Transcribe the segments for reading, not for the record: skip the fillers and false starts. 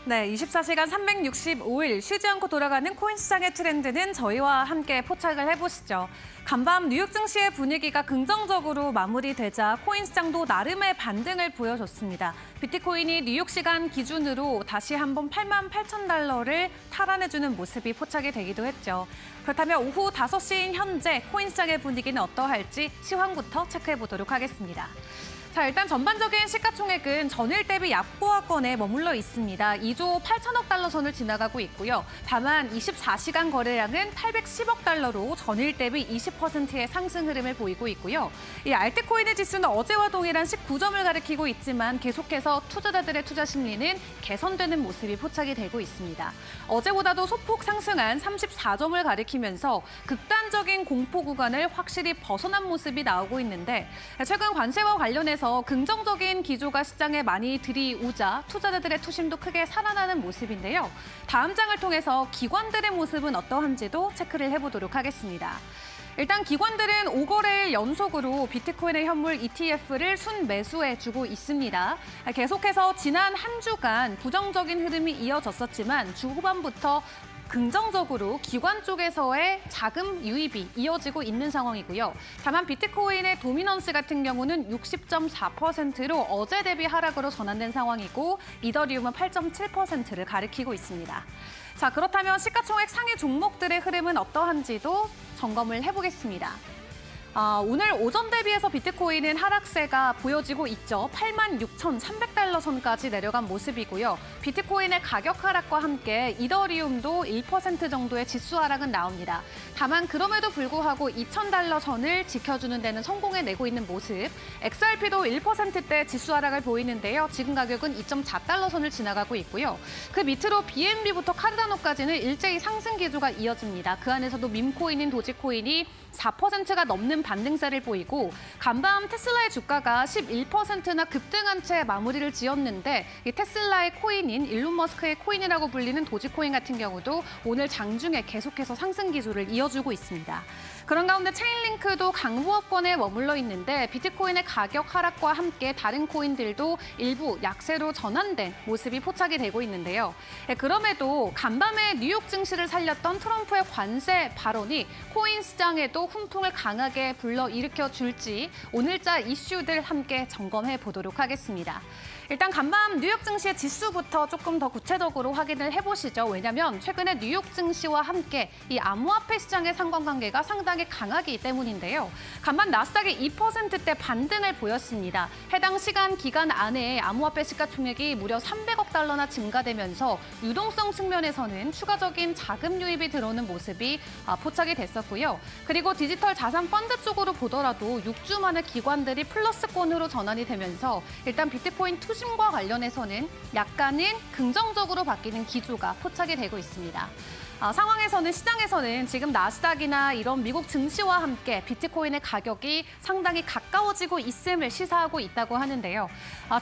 네, 24시간 365일 쉬지 않고 돌아가는 코인 시장의 트렌드는 저희와 함께 포착을 해보시죠. 간밤 뉴욕 증시의 분위기가 긍정적으로 마무리되자 코인 시장도 나름의 반등을 보여줬습니다. 비트코인이 뉴욕 시간 기준으로 다시 한번 88,000달러를 탈환해주는 모습이 포착이 되기도 했죠. 그렇다면 오후 5시인 현재 코인 시장의 분위기는 어떠할지 시황부터 체크해보도록 하겠습니다. 자, 일단 전반적인 시가총액은 전일 대비 약보합권에 머물러 있습니다. 2조 8천억 달러 선을 지나가고 있고요. 다만 24시간 거래량은 810억 달러로 전일 대비 20%의 상승 흐름을 보이고 있고요. 이 알트코인의 지수는 어제와 동일한 19점을 가리키고 있지만 계속해서 투자자들의 투자 심리는 개선되는 모습이 포착이 되고 있습니다. 어제보다도 소폭 상승한 34점을 가리키면서 극단적인 공포 구간을 확실히 벗어난 모습이 나오고 있는데 최근 관세와 관련해서 긍정적인 기조가 시장에 많이 들이오자 투자자들의 투심도 크게 살아나는 모습인데요. 다음 장을 통해서 기관들의 모습은 어떠한지도 체크를 해보도록 하겠습니다. 일단 기관들은 5거래일 연속으로 비트코인의 현물 ETF를 순매수해주고 있습니다. 계속해서 지난 한 주간 부정적인 흐름이 이어졌었지만 주 후반부터 긍정적으로 기관 쪽에서의 자금 유입이 이어지고 있는 상황이고요. 다만 비트코인의 도미넌스 같은 경우는 60.4%로 어제 대비 하락으로 전환된 상황이고 이더리움은 8.7%를 가리키고 있습니다. 자, 그렇다면 시가총액 상위 종목들의 흐름은 어떠한지도 점검을 해보겠습니다. 오늘 오전 대비해서 비트코인은 하락세가 보여지고 있죠. 86,300달러 선까지 내려간 모습이고요. 비트코인의 가격 하락과 함께 이더리움도 1% 정도의 지수 하락은 나옵니다. 다만 그럼에도 불구하고 2,000달러 선을 지켜주는 데는 성공해내고 있는 모습. XRP도 1%대 지수 하락을 보이는데요. 지금 가격은 2.4달러 선을 지나가고 있고요. 그 밑으로 BNB부터 카르다노까지는 일제히 상승 기조가 이어집니다. 그 안에서도 밈코인인 도지코인이 4%가 넘는 반등세를 보이고 간밤 테슬라의 주가가 11%나 급등한 채 마무리를 지었는데 이 테슬라의 코인인 일론 머스크의 코인이라고 불리는 도지코인 같은 경우도 오늘 장중에 계속해서 상승 기조를 이어주고 있습니다. 그런 가운데 체인링크도 강보합권에 머물러 있는데 비트코인의 가격 하락과 함께 다른 코인들도 일부 약세로 전환된 모습이 포착이 되고 있는데요. 그럼에도 간밤에 뉴욕 증시를 살렸던 트럼프의 관세 발언이 코인 시장에도 훈풍을 강하게 불러일으켜 줄지 오늘자 이슈들 함께 점검해 보도록 하겠습니다. 일단 간밤 뉴욕 증시의 지수부터 조금 더 구체적으로 확인을 해보시죠. 왜냐하면 최근에 뉴욕 증시와 함께 이 암호화폐 시장의 상관관계가 상당히 강하기 때문인데요. 간밤 나스닥이 2%대 반등을 보였습니다. 해당 시간 기간 안에 암호화폐 시가총액이 무려 300억 달러나 증가되면서 유동성 측면에서는 추가적인 자금 유입이 들어오는 모습이 포착이 됐었고요. 그리고 디지털 자산 펀드 쪽으로 보더라도 6주 만에 기관들이 플러스권으로 전환이 되면서 일단 비트코인 투심과 관련해서는 약간은 긍정적으로 바뀌는 기조가 포착이 되고 있습니다. 상황에서는 시장에서는 지금 나스닥이나 이런 미국 증시와 함께 비트코인의 가격이 상당히 가까워지고 있음을 시사하고 있다고 하는데요.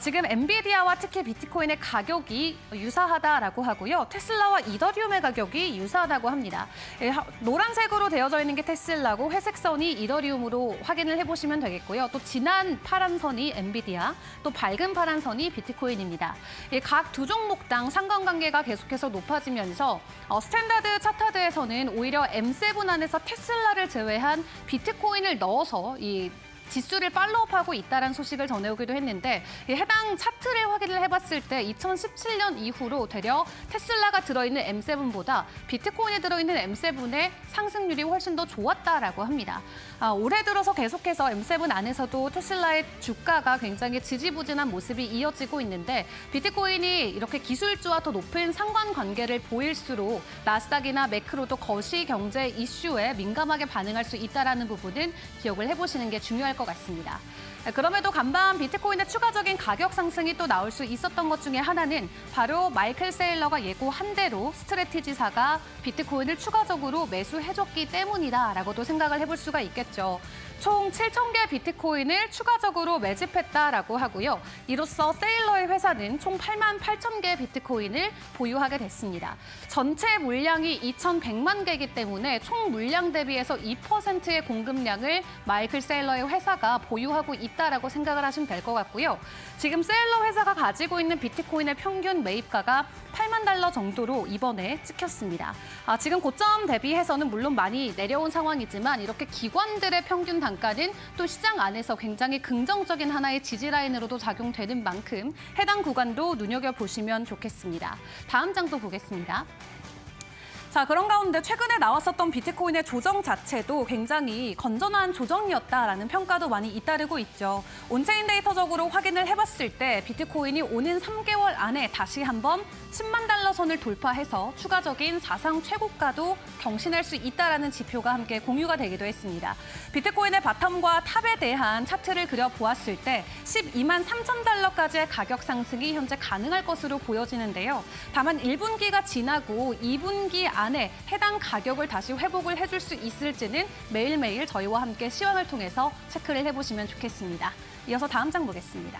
지금 엔비디아와 특히 비트코인의 가격이 유사하다라고 하고요. 테슬라와 이더리움의 가격이 유사하다고 합니다. 노란색으로 되어져 있는 게 테슬라고 회색 선이 이더리움으로 확인을 해보시면 되겠고요. 또 진한 파란 선이 엔비디아, 또 밝은 파란 선이 비트코인입니다. 각 두 종목당 상관관계가 계속해서 높아지면서 스탠다드 차트에서는 오히려 M7 안에서 테슬라를 제외한 비트코인을 넣어서 이 지수를 팔로우하고 있다는 소식을 전해오기도 했는데 해당 차트를 확인을 해봤을 때 2017년 이후로 되려 테슬라가 들어있는 M7보다 비트코인에 들어있는 M7의 상승률이 훨씬 더 좋았다라고 합니다. 올해 들어서 계속해서 M7 안에서도 테슬라의 주가가 굉장히 지지부진한 모습이 이어지고 있는데 비트코인이 이렇게 기술주와 더 높은 상관관계를 보일수록 나스닥이나 매크로도 거시 경제 이슈에 민감하게 반응할 수 있다는 부분은 기억을 해보시는 게 중요할 것 같습니다. 그럼에도 간밤 비트코인의 추가적인 가격 상승이 또 나올 수 있었던 것 중에 하나는 바로 마이클 세일러가 예고한 대로 스트래티지사가 비트코인을 추가적으로 매수해줬기 때문이다라고도 생각을 해볼 수가 있겠죠. 총 7,000개 비트코인을 추가적으로 매집했다라고 하고요. 이로써 세일러의 회사는 총 88,000개 비트코인을 보유하게 됐습니다. 전체 물량이 2,100만 개이기 때문에 총 물량 대비해서 2%의 공급량을 마이클 세일러의 회사가 보유하고 있다라고 생각을 하시면 될 것 같고요. 지금 세일러 회사가 가지고 있는 비트코인의 평균 매입가가 $8만 정도로 이번에 찍혔습니다. 지금 고점 대비해서는 물론 많이 내려온 상황이지만 이렇게 기관들의 평균 단가는 또 시장 안에서 굉장히 긍정적인 하나의 지지 라인으로도 작용되는 만큼 해당 구간도 눈여겨보시면 좋겠습니다. 다음 장도 보겠습니다. 자, 그런 가운데 최근에 나왔었던 비트코인의 조정 자체도 굉장히 건전한 조정이었다라는 평가도 많이 잇따르고 있죠. 온체인 데이터적으로 확인을 해봤을 때 비트코인이 오는 3개월 안에 다시 한번 $10만 선을 돌파해서 추가적인 사상 최고가도 경신할 수 있다라는 지표가 함께 공유가 되기도 했습니다. 비트코인의 바텀과 탑에 대한 차트를 그려보았을 때 $12만 3천 까지의 가격 상승이 현재 가능할 것으로 보여지는데요. 다만 1분기가 지나고 2분기 안에 해당 가격을 다시 회복을 해줄 수 있을지는 매일매일 저희와 함께 시황을 통해서 체크를 해보시면 좋겠습니다. 이어서 다음 장 보겠습니다.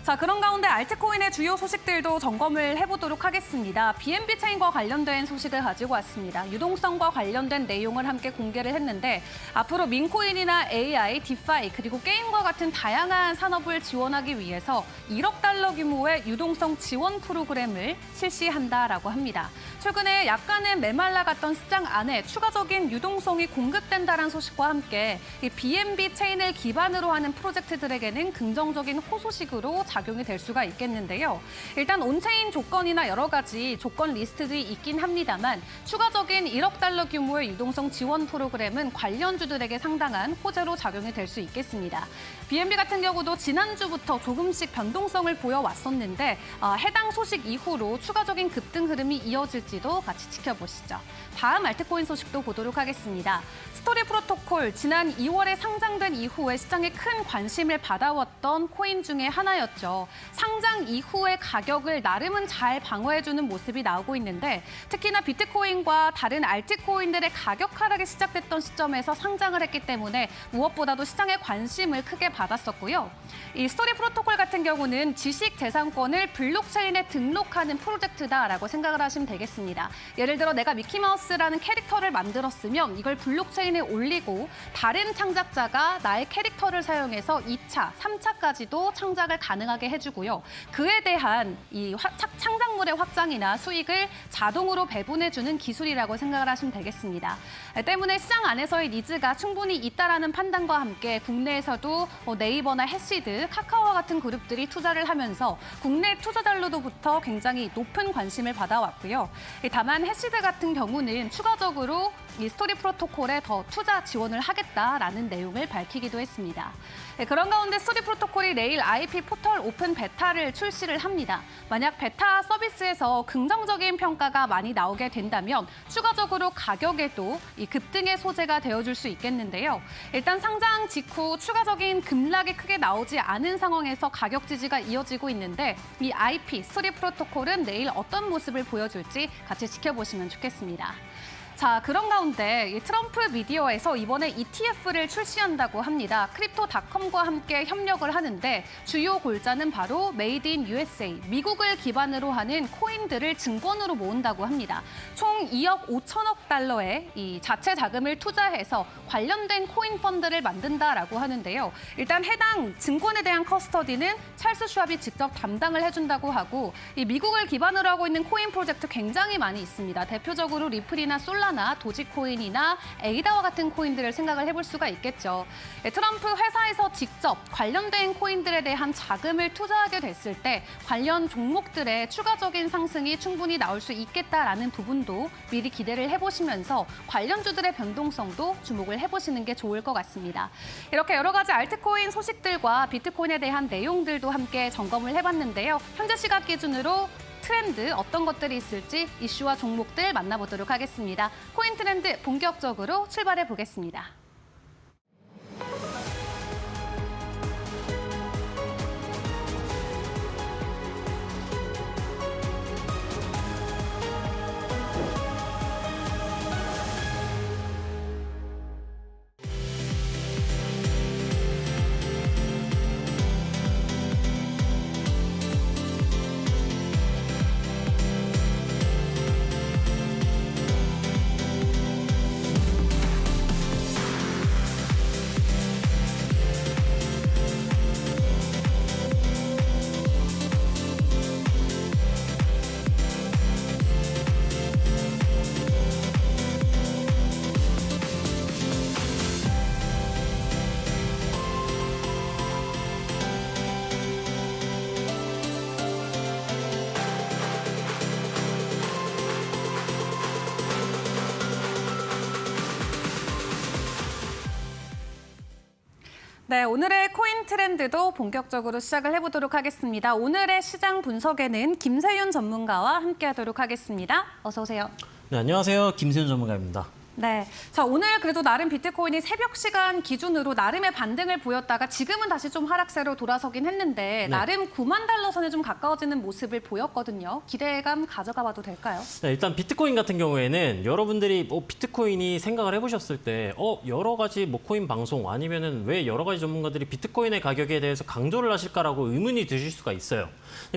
자, 그런 가운데 알트코인의 주요 소식들도 점검을 해보도록 하겠습니다. BNB 체인과 관련된 소식을 가지고 왔습니다. 유동성과 관련된 내용을 함께 공개를 했는데 앞으로 민코인이나 AI, 디파이 그리고 게임과 같은 다양한 산업을 지원하기 위해서 $1억 규모의 유동성 지원 프로그램을 실시한다라고 합니다. 최근에 약간은 메말라갔던 시장 안에 추가적인 유동성이 공급된다는 소식과 함께 이 BNB 체인을 기반으로 하는 프로젝트들에게는 긍정적인 호소식으로 작용이 될 수가 있겠는데요. 일단 온체인 조건이나 여러 가지 조건 리스트들이 있긴 합니다만 추가적인 $1억 규모의 유동성 지원 프로그램은 관련주들에게 상당한 호재로 작용이 될 수 있겠습니다. BNB 같은 경우도 지난주부터 조금씩 변동성을 보여왔었는데 해당 소식 이후로 추가적인 급등 흐름이 이어질지도 같이 지켜보시죠. 다음 알트코인 소식도 보도록 하겠습니다. 스토리 프로토콜, 지난 2월에 상장된 이후에 시장에 큰 관심을 받아왔던 코인 중에 하나였죠. 상장 이후의 가격을 나름은 잘 방어해주는 모습이 나오고 있는데 특히나 비트코인과 다른 알트코인들의 가격 하락이 시작됐던 시점에서 상장을 했기 때문에 무엇보다도 시장의 관심을 크게 받았었고요. 이 스토리 프로토콜 같은 경우는 지식재산권을 블록체인에 등록하는 프로젝트다라고 생각을 하시면 되겠습니다. 예를 들어 내가 미키마우스라는 캐릭터를 만들었으면 이걸 블록체인에 올리고 다른 창작자가 나의 캐릭터를 사용해서 2차, 3차까지도 창작을 가능하게 해주고요. 그에 대한 이 창작물의 확장이나 수익을 자동으로 배분해주는 기술이라고 생각을 하시면 되겠습니다. 때문에 시장 안에서의 니즈가 충분히 있다라는 판단과 함께 국내에서도 네이버나 해시드, 카카오와 같은 그룹들이 투자를 하면서 국내 투자자로부터 굉장히 높은 관심을 받아왔고요. 다만 해시드 같은 경우는 추가적으로 이 스토리 프로토콜에 더 투자 지원을 하겠다라는 내용을 밝히기도 했습니다. 그런 가운데 스토리 프로토콜이 내일 IP 포털 오픈 베타를 출시를 합니다. 만약 베타 서비스에서 긍정적인 평가가 많이 나오게 된다면 추가적으로 가격에도 이 급등의 소재가 되어줄 수 있겠는데요. 일단 상장 직후 추가적인 급락이 크게 나오지 않은 상황에서 가격 지지가 이어지고 있는데 이 IP 스토리 프로토콜은 내일 어떤 모습을 보여줄지 같이 지켜보시면 좋겠습니다. 자, 그런 가운데 트럼프 미디어에서 이번에 ETF를 출시한다고 합니다. 크립토닷컴과 함께 협력을 하는데 주요 골자는 바로 메이드 인 USA, 미국을 기반으로 하는 코인들을 증권으로 모은다고 합니다. 총 $2억 5천억 달러의 이 자체 자금을 투자해서 관련된 코인 펀드를 만든다라고 하는데요. 일단 해당 증권에 대한 커스터디는 찰스 슈왑이 직접 담당을 해준다고 하고 이 미국을 기반으로 하고 있는 코인 프로젝트 굉장히 많이 있습니다. 대표적으로 리플이나 솔라나, 도지코인이나 에이다와 같은 코인들을 생각을 해볼 수가 있겠죠. 트럼프 회사에서 직접 관련된 코인들에 대한 자금을 투자하게 됐을 때 관련 종목들의 추가적인 상승이 충분히 나올 수 있겠다라는 부분도 미리 기대를 해보시면서 관련주들의 변동성도 주목을 해보시는 게 좋을 것 같습니다. 이렇게 여러 가지 알트코인 소식들과 비트코인에 대한 내용들도 함께 점검을 해봤는데요. 현재 시각 기준으로 트렌드 어떤 것들이 있을지 이슈와 종목들 만나보도록 하겠습니다. 코인 트렌드 본격적으로 출발해 보겠습니다. 네, 오늘의 코인 트렌드도 본격적으로 시작을 해보도록 하겠습니다. 오늘의 시장 분석에는 김세윤 전문가와 함께하도록 하겠습니다. 어서 오세요. 네, 안녕하세요. 김세윤 전문가입니다. 네, 자 오늘 그래도 나름 비트코인이 새벽 시간 기준으로 나름의 반등을 보였다가 지금은 다시 좀 하락세로 돌아서긴 했는데 나름 9만 달러 선에 좀 가까워지는 모습을 보였거든요. 기대감 가져가 봐도 될까요? 네, 일단 비트코인 같은 경우에는 여러분들이 비트코인이 생각을 해보셨을 때 여러 가지 코인 방송 아니면은 왜 여러 가지 전문가들이 비트코인의 가격에 대해서 강조를 하실까라고 의문이 드실 수가 있어요.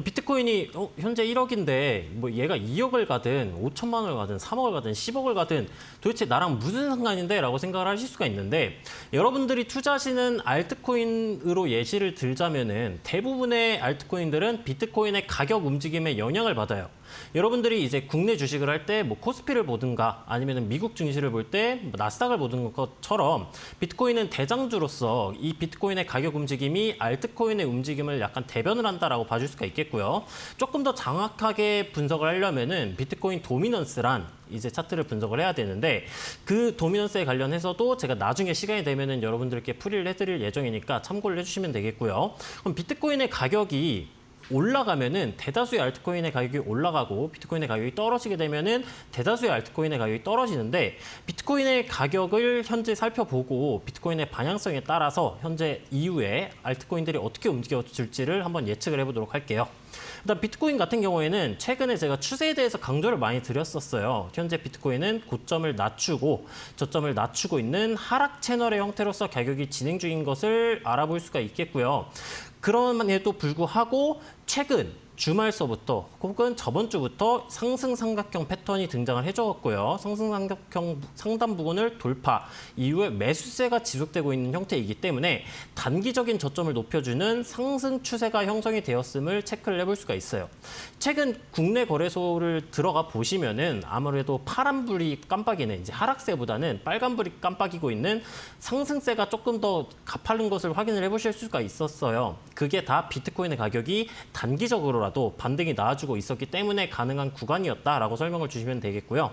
비트코인이 현재 1억인데 얘가 2억을 가든 5천만 원을 가든 3억을 가든 10억을 가든 도대체 나랑 무슨 상관인데? 라고 생각을 하실 수가 있는데 여러분들이 투자하시는 알트코인으로 예시를 들자면은 대부분의 알트코인들은 비트코인의 가격 움직임에 영향을 받아요. 여러분들이 이제 국내 주식을 할 때 코스피를 보든가 아니면 미국 증시를 볼 때 나스닥을 보는 것처럼 비트코인은 대장주로서 이 비트코인의 가격 움직임이 알트코인의 움직임을 약간 대변을 한다라고 봐줄 수가 있겠고요. 조금 더 정확하게 분석을 하려면은 비트코인 도미넌스란 이제 차트를 분석을 해야 되는데 그 도미넌스에 관련해서도 제가 나중에 시간이 되면은 여러분들께 풀이를 해드릴 예정이니까 참고를 해주시면 되겠고요. 그럼 비트코인의 가격이 올라가면은 대다수의 알트코인의 가격이 올라가고 비트코인의 가격이 떨어지게 되면은 대다수의 알트코인의 가격이 떨어지는데 비트코인의 가격을 현재 살펴보고 비트코인의 방향성에 따라서 현재 이후에 알트코인들이 어떻게 움직여질지를 한번 예측을 해보도록 할게요. 일단 비트코인 같은 경우에는 최근에 제가 추세에 대해서 강조를 많이 드렸었어요. 현재 비트코인은 고점을 낮추고 저점을 낮추고 있는 하락 채널의 형태로서 가격이 진행 중인 것을 알아볼 수가 있겠고요. 그럼에도 불구하고 최근 주말서부터 혹은 저번 주부터 상승 삼각형 패턴이 등장을 해줬고요. 상승 삼각형 상단 부근을 돌파 이후에 매수세가 지속되고 있는 형태이기 때문에 단기적인 저점을 높여주는 상승 추세가 형성이 되었음을 체크를 해볼 수가 있어요. 최근 국내 거래소를 들어가 보시면은 아무래도 파란불이 깜빡이는 이제 하락세보다는 빨간불이 깜빡이고 있는 상승세가 조금 더 가파른 것을 확인을 해보실 수가 있었어요. 그게 다 비트코인의 가격이 단기적으로라도 반등이 나와주고 있었기 때문에 가능한 구간이었다라고 설명을 주시면 되겠고요.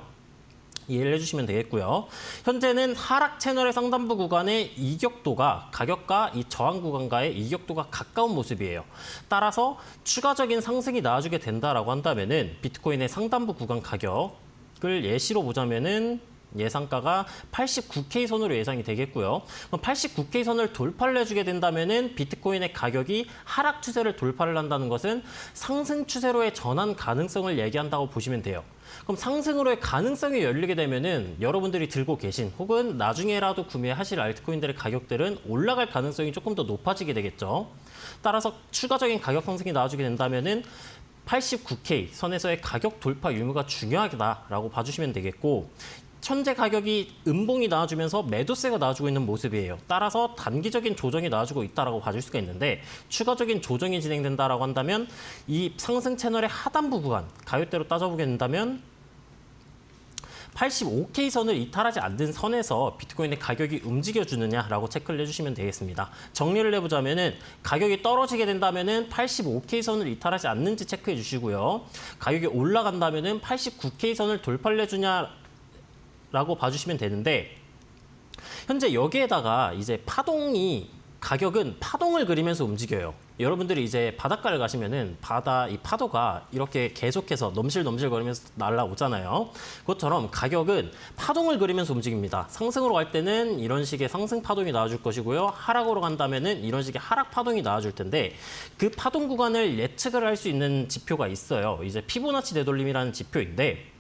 이해를 해주시면 되겠고요. 현재는 하락 채널의 상단부 구간의 이격도가 가격과 이 저항 구간과의 이격도가 가까운 모습이에요. 따라서 추가적인 상승이 나와주게 된다라고 한다면은 비트코인의 상단부 구간 가격을 예시로 보자면은 예상가가 89K 선으로 예상이 되겠고요. 89K 선을 돌파를 해주게 된다면은 비트코인의 가격이 하락 추세를 돌파를 한다는 것은 상승 추세로의 전환 가능성을 얘기한다고 보시면 돼요. 그럼 상승으로의 가능성이 열리게 되면은 여러분들이 들고 계신 혹은 나중에라도 구매하실 알트코인들의 가격들은 올라갈 가능성이 조금 더 높아지게 되겠죠. 따라서 추가적인 가격 상승이 나와주게 된다면은 89K 선에서의 가격 돌파 유무가 중요하다라고 봐주시면 되겠고 현재 가격이 음봉이 나와주면서 매도세가 나와주고 있는 모습이에요. 따라서 단기적인 조정이 나와주고 있다라고 봐줄 수가 있는데 추가적인 조정이 진행된다라고 한다면 이 상승 채널의 하단부 구간 가격대로 따져보게 된다면 85K 선을 이탈하지 않는 선에서 비트코인의 가격이 움직여주느냐라고 체크를 해주시면 되겠습니다. 정리를 해보자면은 가격이 떨어지게 된다면은 85K 선을 이탈하지 않는지 체크해 주시고요. 가격이 올라간다면은 89K 선을 돌파를 해주냐 라고 봐주시면 되는데 현재 여기에다가 이제 가격은 파동을 그리면서 움직여요. 여러분들이 이제 바닷가를 가시면은 이 파도가 이렇게 계속해서 넘실넘실 거리면서 날아오잖아요. 그것처럼 가격은 파동을 그리면서 움직입니다. 상승으로 갈 때는 이런 식의 상승 파동이 나와줄 것이고요. 하락으로 간다면은 이런 식의 하락 파동이 나와줄 텐데 그 파동 구간을 예측을 할 수 있는 지표가 있어요. 이제 피보나치 되돌림이라는 지표인데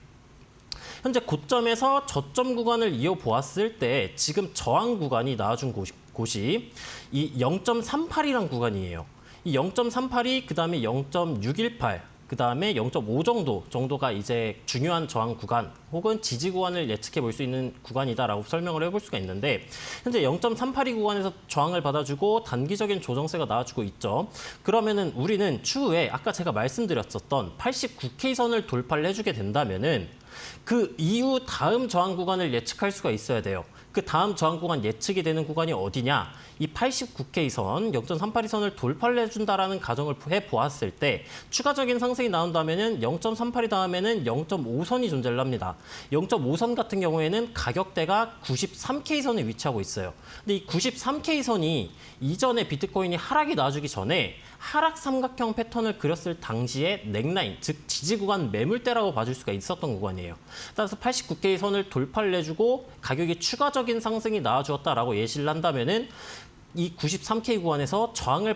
현재 고점에서 저점 구간을 이어보았을 때 지금 저항 구간이 나와준 곳이 이 0.38이란 구간이에요. 이 0.38이 그다음에 0.618, 그다음에 0.5 정도가 이제 중요한 저항 구간 혹은 지지 구간을 예측해 볼 수 있는 구간이다라고 설명을 해볼 수가 있는데 현재 0.382 구간에서 저항을 받아주고 단기적인 조정세가 나와주고 있죠. 그러면은 우리는 추후에 아까 제가 말씀드렸었던 89K 선을 돌파를 해주게 된다면은 그 이후 다음 저항 구간을 예측할 수가 있어야 돼요. 그 다음 저항 구간 예측이 되는 구간이 어디냐? 이 89K 선, 0.382선을 돌파를 해준다라는 가정을 해보았을 때 추가적인 상승이 나온다면은 0.38이 다음에는 0.5선이 존재를 합니다. 0.5선 같은 경우에는 가격대가 93K선에 위치하고 있어요. 근데 이 93K선이 이전에 비트코인이 하락이 나와주기 전에 하락 삼각형 패턴을 그렸을 당시에 넥라인, 즉 지지 구간 매물대라고 봐줄 수가 있었던 구간이에요. 따라서 89K 선을 돌파를 해주고 가격이 추가적인 상승이 나와주었다라고 예시를 한다면은 이 93K 구간에서 저항을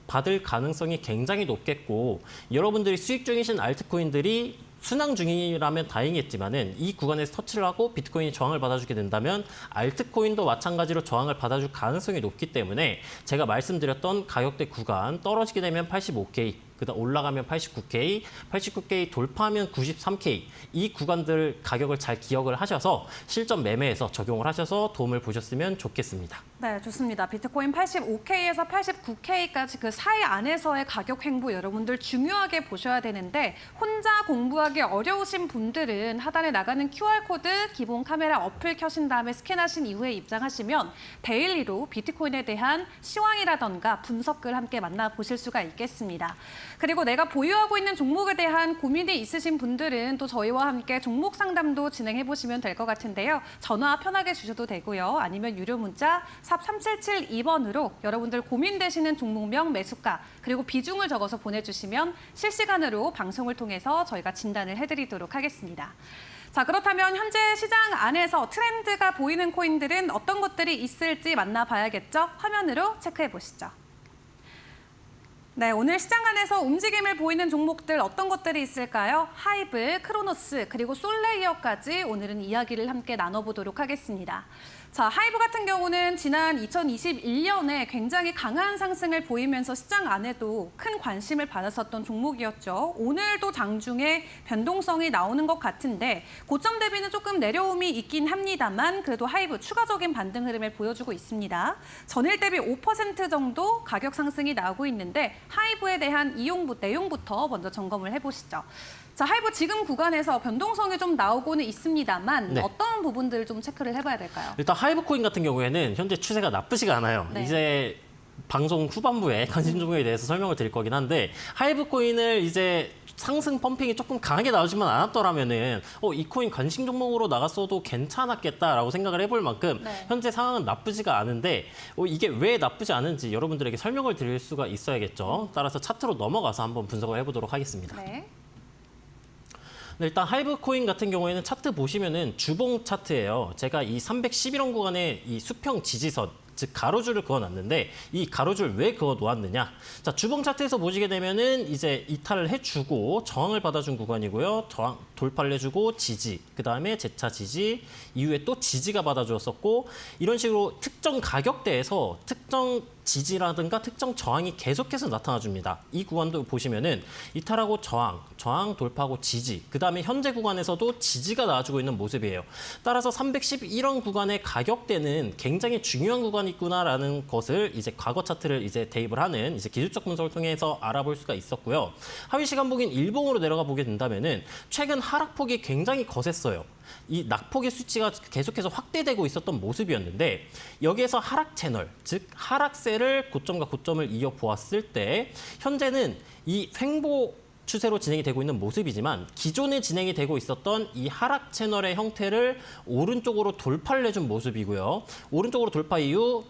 받을 가능성이 굉장히 높겠고, 여러분들이 수익 중이신 알트코인들이 순항 중이라면 다행이겠지만은 이 구간에서 터치를 하고 비트코인이 저항을 받아주게 된다면 알트코인도 마찬가지로 저항을 받아줄 가능성이 높기 때문에 제가 말씀드렸던 가격대 구간 떨어지게 되면 85K, 그다음 올라가면 89K, 89K 돌파하면 93K, 이 구간들 가격을 잘 기억을 하셔서 실전 매매에서 적용을 하셔서 도움을 보셨으면 좋겠습니다. 네, 좋습니다. 비트코인 85K에서 89K까지 그 사이 안에서의 가격 횡보 여러분들 중요하게 보셔야 되는데, 혼자 공부하기 어려우신 분들은 하단에 나가는 QR코드 기본 카메라 어플 켜신 다음에 스캔하신 이후에 입장하시면 데일리로 비트코인에 대한 시황이라던가 분석글 함께 만나보실 수가 있겠습니다. 그리고 내가 보유하고 있는 종목에 대한 고민이 있으신 분들은 또 저희와 함께 종목 상담도 진행해 보시면 될 것 같은데요. 전화 편하게 주셔도 되고요. 아니면 유료 문자 샵 3772번으로 여러분들 고민되시는 종목명, 매수가, 그리고 비중을 적어서 보내주시면 실시간으로 방송을 통해서 저희가 진단을 해드리도록 하겠습니다. 자, 그렇다면 현재 시장 안에서 트렌드가 보이는 코인들은 어떤 것들이 있을지 만나봐야겠죠? 화면으로 체크해 보시죠. 네, 오늘 시장 안에서 움직임을 보이는 종목들 어떤 것들이 있을까요? 하이브, 크로노스, 그리고 솔레이어까지 오늘은 이야기를 함께 나눠보도록 하겠습니다. 자, 하이브 같은 경우는 지난 2021년에 굉장히 강한 상승을 보이면서 시장 안에도 큰 관심을 받았었던 종목이었죠. 오늘도 장중에 변동성이 나오는 것 같은데 고점 대비는 조금 내려움이 있긴 합니다만 그래도 하이브 추가적인 반등 흐름을 보여주고 있습니다. 전일 대비 5% 정도 가격 상승이 나오고 있는데 하이브에 대한 내용부터 먼저 점검을 해보시죠. 자, 하이브 지금 구간에서 변동성이 좀 나오고는 있습니다만 네. 어떤 부분들을 좀 체크를 해봐야 될까요? 일단 하이브 코인 같은 경우에는 현재 추세가 나쁘지가 않아요. 네. 이제 방송 후반부에 관심 종목에 대해서 설명을 드릴 거긴 한데, 하이브 코인을 이제 상승 펌핑이 조금 강하게 나오지만 않았더라면은 이 코인 관심 종목으로 나갔어도 괜찮았겠다라고 생각을 해볼 만큼 네. 현재 상황은 나쁘지가 않은데 이게 왜 나쁘지 않은지 여러분들에게 설명을 드릴 수가 있어야겠죠. 따라서 차트로 넘어가서 한번 분석을 해보도록 하겠습니다. 네. 네, 일단 하이브 코인 같은 경우에는 차트 보시면은 주봉 차트예요. 제가 이 311원 구간에 이 수평 지지선, 즉 가로줄을 그어놨는데 이 가로줄 왜 그어 놓았느냐? 자, 주봉 차트에서 보시게 되면은 이제 이탈을 해주고 저항을 받아준 구간이고요. 저항 돌파를 해주고 지지, 그 다음에 재차 지지, 이후에 또 지지가 받아주었었고, 이런 식으로 특정 가격대에서 특정 지지라든가 특정 저항이 계속해서 나타나줍니다. 이 구간도 보시면은 이탈하고 저항 돌파하고 지지, 그 다음에 현재 구간에서도 지지가 나와주고 있는 모습이에요. 따라서 311원 구간의 가격대는 굉장히 중요한 구간이구나라는 것을 이제 과거 차트를 이제 대입을 하는 이제 기술적 분석을 통해서 알아볼 수가 있었고요. 하위 시간봉인 일봉으로 내려가 보게 된다면은 최근 하락폭이 굉장히 거셌어요. 이 낙폭의 수치가 계속해서 확대되고 있었던 모습이었는데, 여기에서 하락 채널, 즉 하락세를 고점과 고점을 이어보았을 때 현재는 이 횡보 추세로 진행이 되고 있는 모습이지만 기존에 진행이 되고 있었던 이 하락 채널의 형태를 오른쪽으로 돌파를 해준 모습이고요. 오른쪽으로 돌파 이후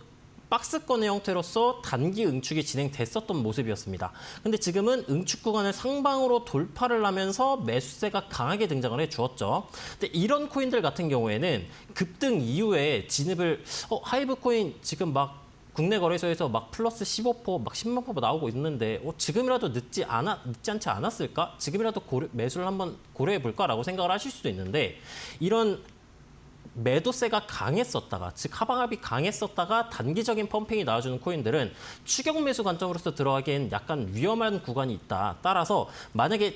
박스권의 형태로서 단기 응축이 진행됐었던 모습이었습니다. 근데 지금은 응축 구간을 상방으로 돌파를 하면서 매수세가 강하게 등장을 해주었죠. 근데 이런 코인들 같은 경우에는 급등 이후에 진입을 하이브 코인 지금 막 국내 거래소에서 막 플러스 15%, 막 10만% 나오고 있는데 지금이라도 늦지 않지 않았을까? 지금이라도 매수를 한번 고려해 볼까라고 생각을 하실 수도 있는데, 이런 매도세가 강했었다가, 즉 하방압이 강했었다가 단기적인 펌핑이 나와주는 코인들은 추격 매수 관점으로서 들어가기엔 약간 위험한 구간이 있다. 따라서 만약에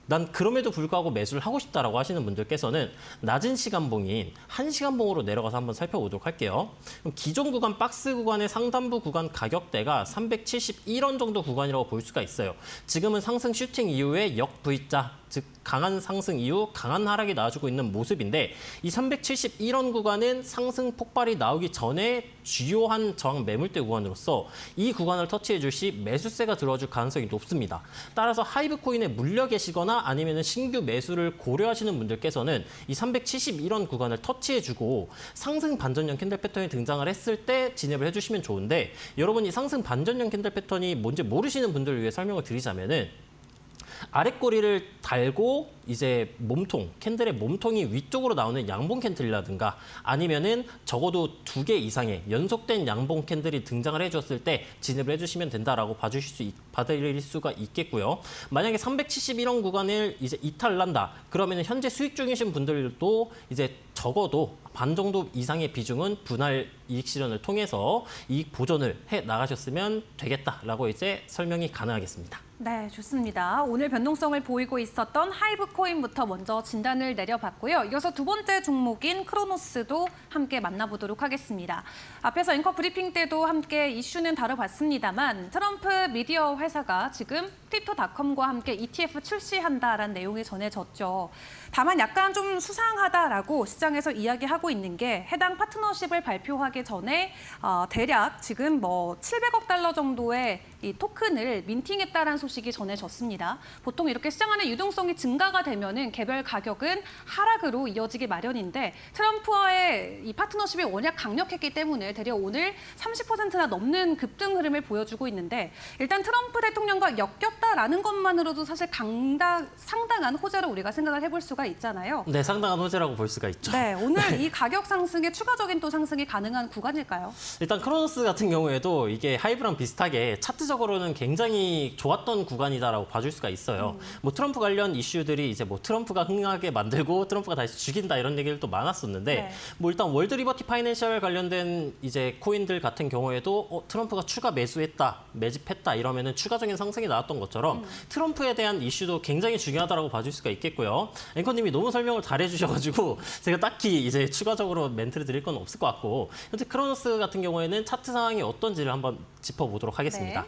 난 그럼에도 불구하고 매수를 하고 싶다라고 하시는 분들께서는 낮은 시간봉인 1시간봉으로 내려가서 한번 살펴보도록 할게요. 그럼 기존 구간 박스 구간의 상단부 구간 가격대가 371원 정도 구간이라고 볼 수가 있어요. 지금은 상승 슈팅 이후에 역 V자 즉 강한 상승 이후 강한 하락이 나와주고 있는 모습인데 이 371원 구간은 상승 폭발이 나오기 전에 주요한 저항 매물대 구간으로서 이 구간을 터치해 줄 시 매수세가 들어줄 가능성이 높습니다. 따라서 하이브 코인에 물려 계시거나 아니면 신규 매수를 고려하시는 분들께서는 이 371원 구간을 터치해 주고 상승 반전형 캔들 패턴이 등장을 했을 때 진입을 해주시면 좋은데 여러분이 상승 반전형 캔들 패턴이 뭔지 모르시는 분들을 위해 설명을 드리자면은 아랫꼬리를 달고 이제 몸통, 캔들의 몸통이 위쪽으로 나오는 양봉 캔들이라든가 아니면은 적어도 2개 이상의 연속된 양봉 캔들이 등장을 해줬을 때 진입을 해주시면 된다라고 봐드릴 수가 있겠고요. 만약에 371원 구간을 이제 이탈난다. 그러면은 현재 수익 중이신 분들도 이제 적어도 반 정도 이상의 비중은 분할 이익 실현을 통해서 이익 보존을 해 나가셨으면 되겠다라고 이제 설명이 가능하겠습니다. 네, 좋습니다. 오늘 변동성을 보이고 있었던 하이브 코인부터 먼저 진단을 내려봤고요. 이어서 두 번째 종목인 크로노스도 함께 만나보도록 하겠습니다. 앞에서 앵커 브리핑 때도 함께 이슈는 다뤄봤습니다만 트럼프 미디어 회사가 지금 크립토닷컴과 함께 ETF 출시한다라는 내용이 전해졌죠. 다만 약간 좀 수상하다라고 시장에서 이야기하고 있는 게 해당 파트너십을 발표하기 전에 대략 지금 뭐 700억 달러 정도의 이 토큰을 민팅했다라는 소식이 전해졌습니다. 보통 이렇게 시장 안의 유동성이 증가가 되면은 개별 가격은 하락으로 이어지기 마련인데 트럼프와의 이 파트너십이 워낙 강력했기 때문에 대략 오늘 30%나 넘는 급등 흐름을 보여주고 있는데 일단 트럼프 대통령과 엮였다라는 것만으로도 사실 상당한 호재로 우리가 생각을 해볼 수가 있잖아요. 네, 상당한 호재라고 볼 수가 있죠. 네, 오늘 이 가격 상승에 추가적인 또 상승이 가능한 구간일까요? 일단 크로노스 같은 경우에도 이게 하이브랑 비슷하게 차트적으로는 굉장히 좋았던 구간이다라고 봐줄 수가 있어요. 뭐 트럼프 관련 이슈들이 이제 뭐 트럼프가 흥하게 만들고 트럼프가 다시 죽인다 이런 얘기를 또 많았었는데 네. 뭐 일단 월드 리버티 파이낸셜 관련된 이제 코인들 같은 경우에도 트럼프가 추가 매수했다, 매집했다 이러면은 추가적인 상승이 나왔던 것처럼 트럼프에 대한 이슈도 굉장히 중요하다라고 봐줄 수가 있겠고요. 앵커님이 너무 설명을 잘 해주셔가지고 제가 딱히 이제 추가적으로 멘트를 드릴 건 없을 것 같고 현재 크로노스 같은 경우에는 차트 상황이 어떤지를 한번 짚어보도록 하겠습니다.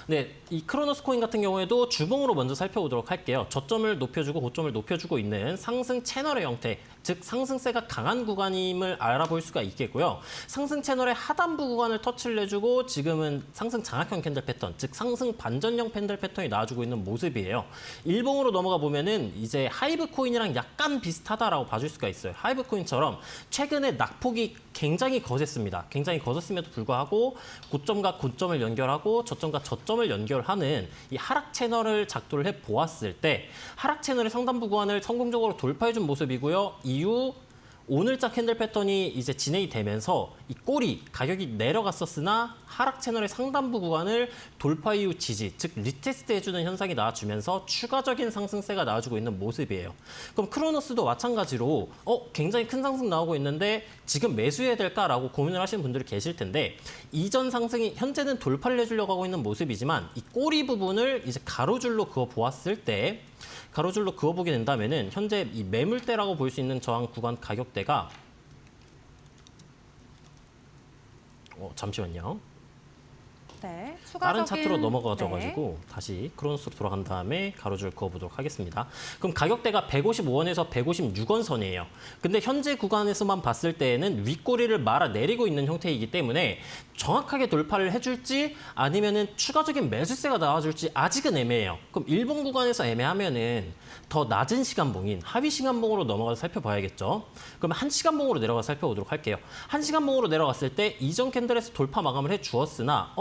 네, 이 크로노스 코인 같은 경우에도 주봉으로 먼저 살펴보도록 할게요. 저점을 높여주고 고점을 높여주고 있는 상승 채널의 형태, 즉 상승세가 강한 구간임을 알아볼 수가 있겠고요. 상승 채널의 하단부 구간을 터치를 해주고 지금은 상승 장악형 캔들 패턴, 즉 상승 반전형 캔들 패턴이 나와주고 있는 모습이에요. 일봉으로 넘어가 보면은 이제 하이브 코인이랑 약간 비슷하다라고 봐줄 수가 있어요. 하이브 코인처럼 최근에 낙폭이 굉장히 거셌습니다. 굉장히 거셌음에도 불구하고 고점과 고점을 연결하고 저점과 저점을 연결하는 이 하락 채널을 작도를 해 보았을 때 하락 채널의 상단부 구간을 성공적으로 돌파해준 모습이고요. 이후 오늘자 캔들 패턴이 이제 진행이 되면서 이 꼬리 가격이 내려갔었으나 하락 채널의 상단부 구간을 돌파 이후 지지, 즉 리테스트 해주는 현상이 나와주면서 추가적인 상승세가 나와주고 있는 모습이에요. 그럼 크로노스도 마찬가지로 굉장히 큰 상승 나오고 있는데 지금 매수해야 될까라고 고민을 하시는 분들이 계실 텐데 이전 상승이 현재는 돌파를 해주려고 하고 있는 모습이지만 이 꼬리 부분을 이제 가로줄로 그어 보았을 때 가로줄로 그어보게 된다면은 현재 이 매물대라고 볼 수 있는 저항 구간 가격대가 잠시만요. 네, 다른 차트로 네. 넘어가져가지고 다시 크로노스로 돌아간 다음에 가로줄 그어보도록 하겠습니다. 그럼 가격대가 155원에서 156원 선이에요. 근데 현재 구간에서만 봤을 때에는 윗꼬리를 말아 내리고 있는 형태이기 때문에 정확하게 돌파를 해줄지 아니면은 추가적인 매수세가 나와줄지 아직은 애매해요. 그럼 일본 구간에서 애매하면은 더 낮은 시간봉인 하위 시간봉으로 넘어가서 살펴봐야겠죠. 그럼 1시간봉으로 내려가서 살펴보도록 할게요. 1시간봉으로 내려갔을 때 이전 캔들에서 돌파 마감을 해 주었으나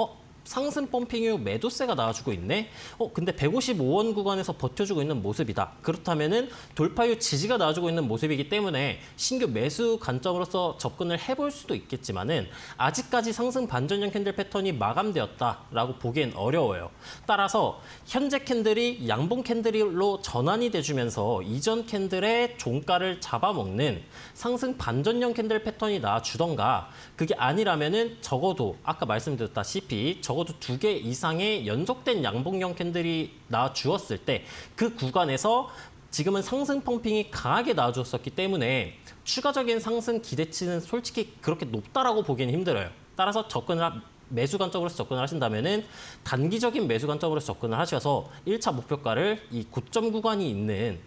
상승 펌핑 이후 매도세가 나와주고 있네. 근데 155원 구간에서 버텨주고 있는 모습이다. 그렇다면은 돌파 이후 지지가 나와주고 있는 모습이기 때문에 신규 매수 관점으로서 접근을 해볼 수도 있겠지만은 아직까지 상승 반전형 캔들 패턴이 마감되었다라고 보기엔 어려워요. 따라서 현재 캔들이 양봉 캔들로 전환이 돼주면서 이전 캔들의 종가를 잡아먹는 상승 반전형 캔들 패턴이 나와주던가 그게 아니라면은 적어도 아까 말씀드렸다시피 적어도 2개 이상의 연속된 양봉형 캔들이 나와주었을 때 그 구간에서 지금은 상승 펌핑이 강하게 나와주었기 때문에 추가적인 상승 기대치는 솔직히 그렇게 높다라고 보기는 힘들어요. 따라서 접근을 매수 관점으로서 접근을 하신다면은 단기적인 매수 관점으로서 접근을 하셔서 1차 목표가를 이 고점 구간이 있는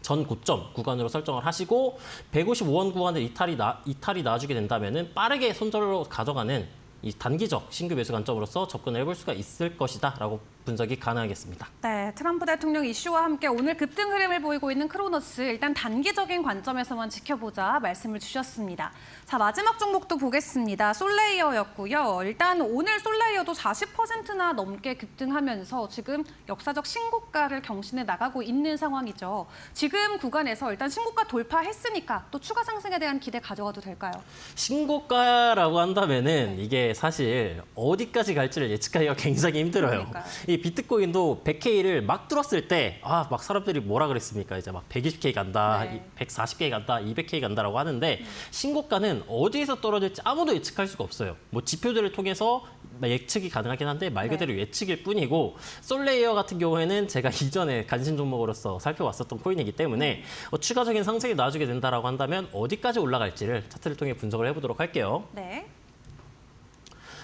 전 고점 구간으로 설정을 하시고 155원 구간을 이탈이 나와주게 된다면은 빠르게 손절로 가져가는 이 단기적 신규 매수 관점으로서 접근을 해볼 수가 있을 것이다라고 분석이 가능하겠습니다. 네, 트럼프 대통령 이슈와 함께 오늘 급등 흐름을 보이고 있는 크로노스 일단 단기적인 관점에서만 지켜보자 말씀을 주셨습니다. 자, 마지막 종목도 보겠습니다. 솔레이어였고요. 일단 오늘 솔레이어도 40%나 넘게 급등하면서 지금 역사적 신고가를 경신해 나가고 있는 상황이죠. 지금 구간에서 일단 신고가 돌파했으니까 또 추가 상승에 대한 기대 가져가도 될까요? 신고가라고 한다면은 이게 사실 어디까지 갈지를 예측하기가 굉장히 힘들어요. 그러니까요. 이 비트코인도 100K를 막 뚫었을 때 막 사람들이 뭐라 그랬습니까? 이제 막 120K 간다, 네. 140K 간다, 200K 간다라고 하는데 신고가는 어디에서 떨어질지 아무도 예측할 수가 없어요. 뭐 지표들을 통해서 예측이 가능하긴 한데 말 그대로 예측일 뿐이고 솔레이어 같은 경우에는 제가 이전에 관심 종목으로서 살펴왔었던 코인이기 때문에 추가적인 상승이 나와주게 된다라고 한다면 어디까지 올라갈지를 차트를 통해 분석을 해보도록 할게요. 네.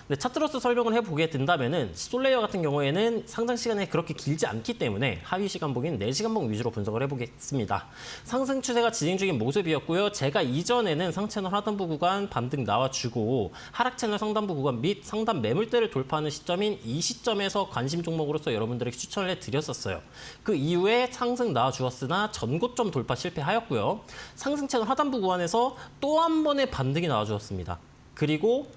네, 차트로서 설명을 해보게 된다면은 솔레이어 같은 경우에는 상장 시간이 그렇게 길지 않기 때문에 하위 시간봉인 4시간봉 위주로 분석을 해보겠습니다. 상승 추세가 진행 중인 모습이었고요. 제가 이전에는 상채널 하단부 구간 반등 나와주고 하락 채널 상단부 구간 및 상단 매물대를 돌파하는 시점인 이 시점에서 관심 종목으로서 여러분들에게 추천을 해드렸었어요. 그 이후에 상승 나와주었으나 전고점 돌파 실패하였고요. 상승 채널 하단부 구간에서 또 한 번의 반등이 나와주었습니다. 그리고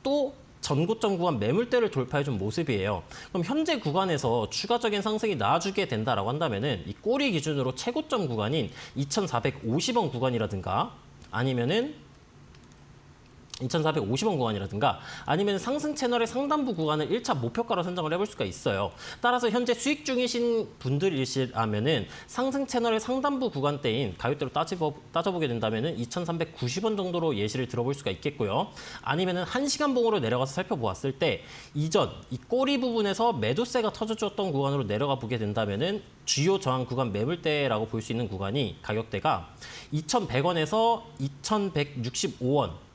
또 전고점 구간 매물대를 돌파해준 모습이에요. 그럼 현재 구간에서 추가적인 상승이 나와주게 된다라고 한다면은 이 꼬리 기준으로 최고점 구간인 2,450원 구간이라든가 아니면은 2,450원 구간이라든가 아니면 상승 채널의 상단부 구간을 1차 목표가로 선정을 해볼 수가 있어요. 따라서 현재 수익 중이신 분들이시라면은 상승 채널의 상단부 구간대인 가격대로 따져보게 된다면은 2,390원 정도로 예시를 들어볼 수가 있겠고요. 아니면은 1시간 봉으로 내려가서 살펴보았을 때 이전 이 꼬리 부분에서 매도세가 터져줬던 구간으로 내려가 보게 된다면은 주요 저항 구간 매물대라고 볼 수 있는 구간이 가격대가 2,100원에서 2,165원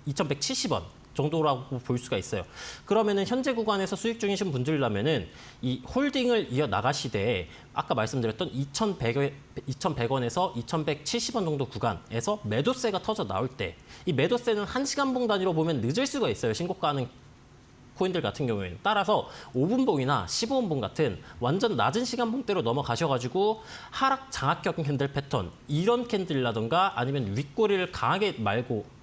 2,170원 정도라고 볼 수가 있어요. 그러면은 현재 구간에서 수익 중이신 분들이라면은 이 홀딩을 이어 나가시되 아까 말씀드렸던 2,100원에서 2,170원 정도 구간에서 매도세가 터져 나올 때 이 매도세는 1시간 봉 단위로 보면 늦을 수가 있어요. 신고가는 코인들 같은 경우에는. 따라서 5분봉이나 15분봉 같은 완전 낮은 시간 봉대로 넘어가셔가지고 하락 장악형 캔들 패턴 이런 캔들이라던가 아니면 윗꼬리를 강하게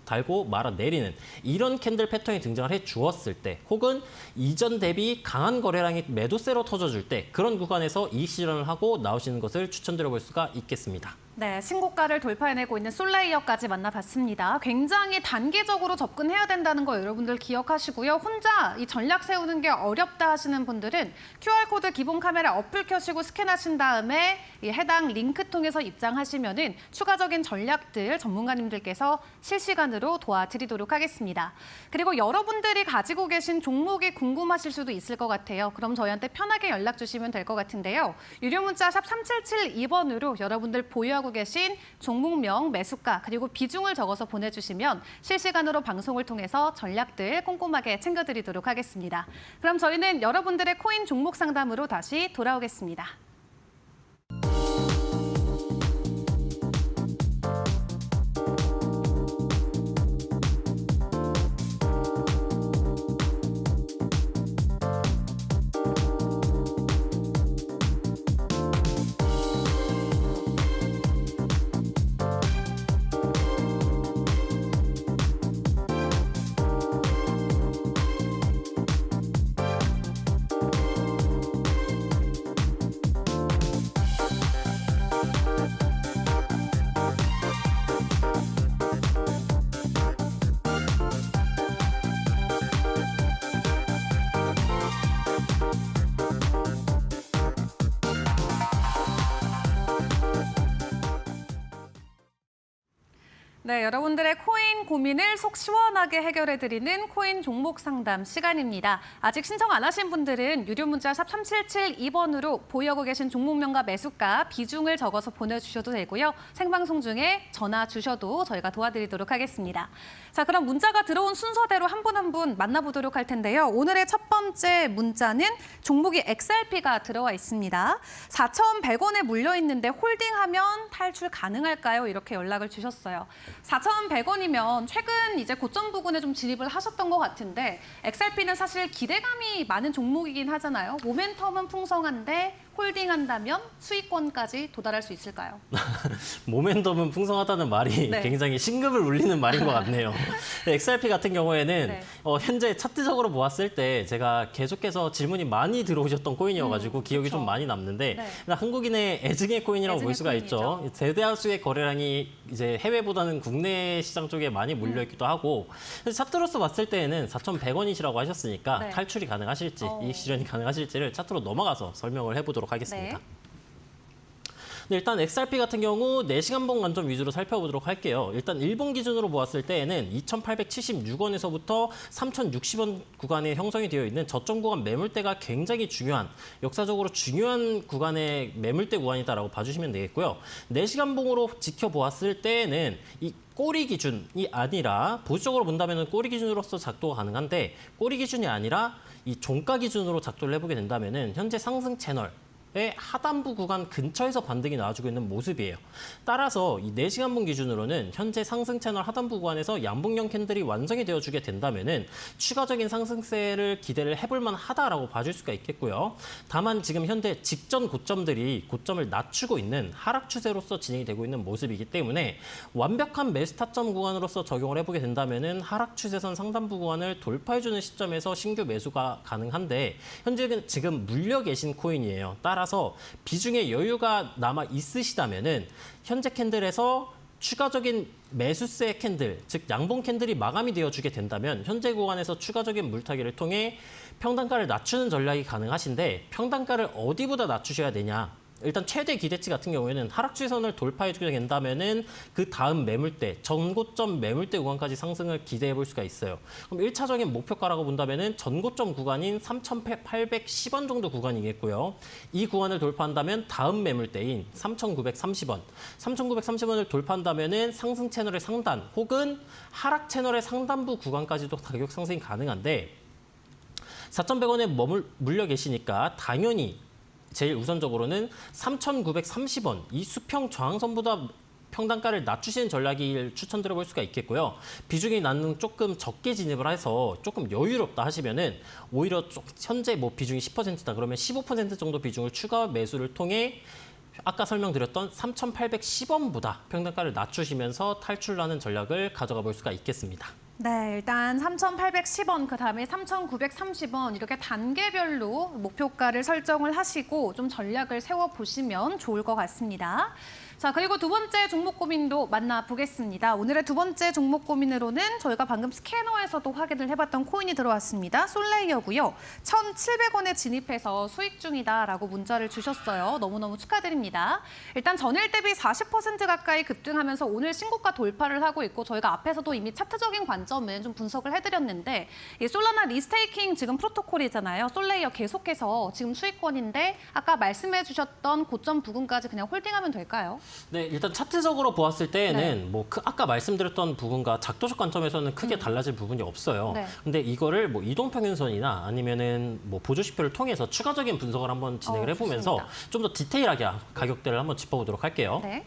달고 말아 내리는 이런 캔들 패턴이 등장을 해 주었을 때 혹은 이전 대비 강한 거래량이 매도세로 터져줄 때 그런 구간에서 이익 실현을 하고 나오시는 것을 추천드려 볼 수가 있겠습니다. 네, 신고가를 돌파해내고 있는 솔레이어까지 만나봤습니다. 굉장히 단기적으로 접근해야 된다는 거 여러분들 기억하시고요. 혼자 이 전략 세우는 게 어렵다 하시는 분들은 QR코드 기본 카메라 어플 켜시고 스캔하신 다음에 이 해당 링크 통해서 입장하시면은 추가적인 전략들 전문가님들께서 실시간으로 도와드리도록 하겠습니다. 그리고 여러분들이 가지고 계신 종목이 궁금하실 수도 있을 것 같아요. 그럼 저희한테 편하게 연락 주시면 될 것 같은데요. 유료 문자 샵 3772번으로 여러분들 보유하고 계신 종목명, 매수가, 그리고 비중을 적어서 보내주시면 실시간으로 방송을 통해서 전략들 꼼꼼하게 챙겨드리도록 하겠습니다. 그럼 저희는 여러분들의 코인 종목 상담으로 다시 돌아오겠습니다. 네, 여러분들의 코인 고민을 속 시원하게 해결해드리는 코인 종목 상담 시간입니다. 아직 신청 안 하신 분들은 유료 문자 샵 3772번으로 보유하고 계신 종목명과 매수가, 비중을 적어서 보내주셔도 되고요. 생방송 중에 전화 주셔도 저희가 도와드리도록 하겠습니다. 자, 그럼 문자가 들어온 순서대로 한 분 한 분 만나보도록 할 텐데요. 오늘의 첫 번째 문자는 종목이 XRP가 들어와 있습니다. 4,100원에 물려 있는데 홀딩하면 탈출 가능할까요? 이렇게 연락을 주셨어요. 4,100원이면 최근 이제 고점 부근에 좀 진입을 하셨던 것 같은데 XRP는 사실 기대감이 많은 종목이긴 하잖아요. 모멘텀은 풍성한데 홀딩한다면 수익권까지 도달할 수 있을까요? 모멘텀은 풍성하다는 말이 네. 굉장히 신급을 울리는 말인 것 같네요. XRP 같은 경우에는 네. 현재 차트적으로 보았을 때 제가 계속해서 질문이 많이 들어오셨던 코인이어가지고 기억이 그쵸. 좀 많이 남는데 네. 한국인의 애증의 코인이라고 볼 애증의 수가 있죠. 코인이죠. 대다수의 거래량이 이제 해외보다는 국내 시장 쪽에 많이 몰려있기도 하고 그래서 차트로서 봤을 때에는 4,100원이시라고 하셨으니까 네. 탈출이 가능하실지 어. 이익 실현이 가능하실지를 차트로 넘어가서 설명을 해보도록 하겠습니다. 네, 일단 XRP 같은 경우 4시간봉 관점 위주로 살펴보도록 할게요. 일단 일본 기준으로 보았을 때에는 2,876원에서부터 3,060원 구간에 형성이 되어 있는 저점 구간 매물대가 굉장히 중요한, 역사적으로 중요한 구간의 매물대 구간이다라고 봐주시면 되겠고요. 4시간봉으로 지켜보았을 때에는 이 꼬리 기준이 아니라 보수적으로 본다면 꼬리 기준으로서 작도가 가능한데 꼬리 기준이 아니라 이 종가 기준으로 작도를 해보게 된다면 현재 상승 채널 의 하단부 구간 근처에서 반등이 나와주고 있는 모습이에요. 따라서 이 4시간봉 기준으로는 현재 상승 채널 하단부 구간에서 양봉형 캔들이 완성이 되어주게 된다면은 추가적인 상승세를 기대를 해볼 만하다라고 봐줄 수가 있겠고요. 다만 지금 현재 직전 고점들이 고점을 낮추고 있는 하락 추세로서 진행이 되고 있는 모습이기 때문에 완벽한 매수 타점 구간으로서 적용을 해보게 된다면은 하락 추세선 상단부 구간을 돌파해주는 시점에서 신규 매수가 가능한데 현재 지금 물려 계신 코인이에요. 따라서 비중에 여유가 남아 있으시다면은 현재 캔들에서 추가적인 매수세 캔들, 즉 양봉 캔들이 마감이 되어주게 된다면 현재 구간에서 추가적인 물타기를 통해 평단가를 낮추는 전략이 가능하신데 평단가를 어디보다 낮추셔야 되냐? 일단 최대 기대치 같은 경우에는 하락 추세선을 돌파해주게 된다면은 그 다음 매물대, 전고점 매물대 구간까지 상승을 기대해 볼 수가 있어요. 그럼 1차적인 목표가라고 본다면은 전고점 구간인 3,810원 정도 구간이겠고요. 이 구간을 돌파한다면 다음 매물대인 3,930원, 3,930원을 돌파한다면은 상승 채널의 상단 혹은 하락 채널의 상단부 구간까지도 가격 상승이 가능한데 4,100원에 물려 계시니까 당연히 제일 우선적으로는 3,930원, 이 수평 저항선보다 평단가를 낮추시는 전략을 추천드려볼 수가 있겠고요. 비중이 나는 조금 적게 진입을 해서 조금 여유롭다 하시면은 오히려 현재 뭐 비중이 10%다 그러면 15% 정도 비중을 추가 매수를 통해 아까 설명드렸던 3,810원보다 평단가를 낮추시면서 탈출하는 전략을 가져가 볼 수가 있겠습니다. 네, 일단 3,810원, 그다음에 3,930원 이렇게 단계별로 목표가를 설정을 하시고 좀 전략을 세워보시면 좋을 것 같습니다. 자, 그리고 두 번째 종목 고민도 만나보겠습니다. 오늘의 두 번째 종목 고민으로는 저희가 방금 스캐너에서도 확인을 해봤던 코인이 들어왔습니다. 솔레이어고요. 1,700원에 진입해서 수익 중이다라고 문자를 주셨어요. 너무너무 축하드립니다. 일단 전일 대비 40% 가까이 급등하면서 오늘 신고가 돌파를 하고 있고 저희가 앞에서도 이미 차트적인 관점은 좀 분석을 해드렸는데 이 솔라나 리스테이킹 지금 프로토콜이잖아요. 솔레이어 계속해서 지금 수익권인데 아까 말씀해 주셨던 고점 부근까지 그냥 홀딩하면 될까요? 네, 일단 차트적으로 보았을 때에는 네. 뭐 아까 말씀드렸던 부분과 작도적 관점에서는 크게 달라질 부분이 없어요. 네. 근데 이거를 뭐 이동평균선이나 아니면은 뭐 보조지표를 통해서 추가적인 분석을 한번 진행을 해보면서 좋습니다. 좀 더 디테일하게 가격대를 한번 짚어보도록 할게요. 네.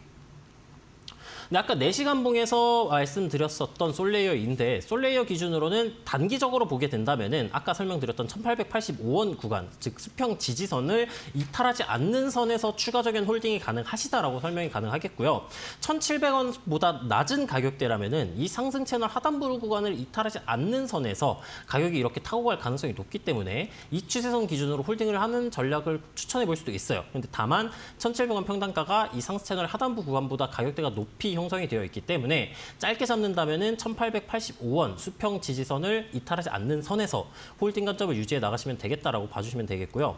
근데 아까 4시간봉에서 말씀드렸었던 솔레이어인데 솔레이어 기준으로는 단기적으로 보게 된다면은 아까 설명드렸던 1,885원 구간, 즉 수평 지지선을 이탈하지 않는 선에서 추가적인 홀딩이 가능하시다라고 설명이 가능하겠고요. 1,700원보다 낮은 가격대라면은 이 상승 채널 하단부 구간을 이탈하지 않는 선에서 가격이 이렇게 타고 갈 가능성이 높기 때문에 이 추세선 기준으로 홀딩을 하는 전략을 추천해 볼 수도 있어요. 근데 다만 1,700원 평단가가 이 상승 채널 하단부 구간보다 가격대가 높이 형성이 되어 있기 때문에 짧게 잡는다면은 1,885원 수평 지지선을 이탈하지 않는 선에서 홀딩 관점을 유지해 나가시면 되겠다라고 봐주시면 되겠고요.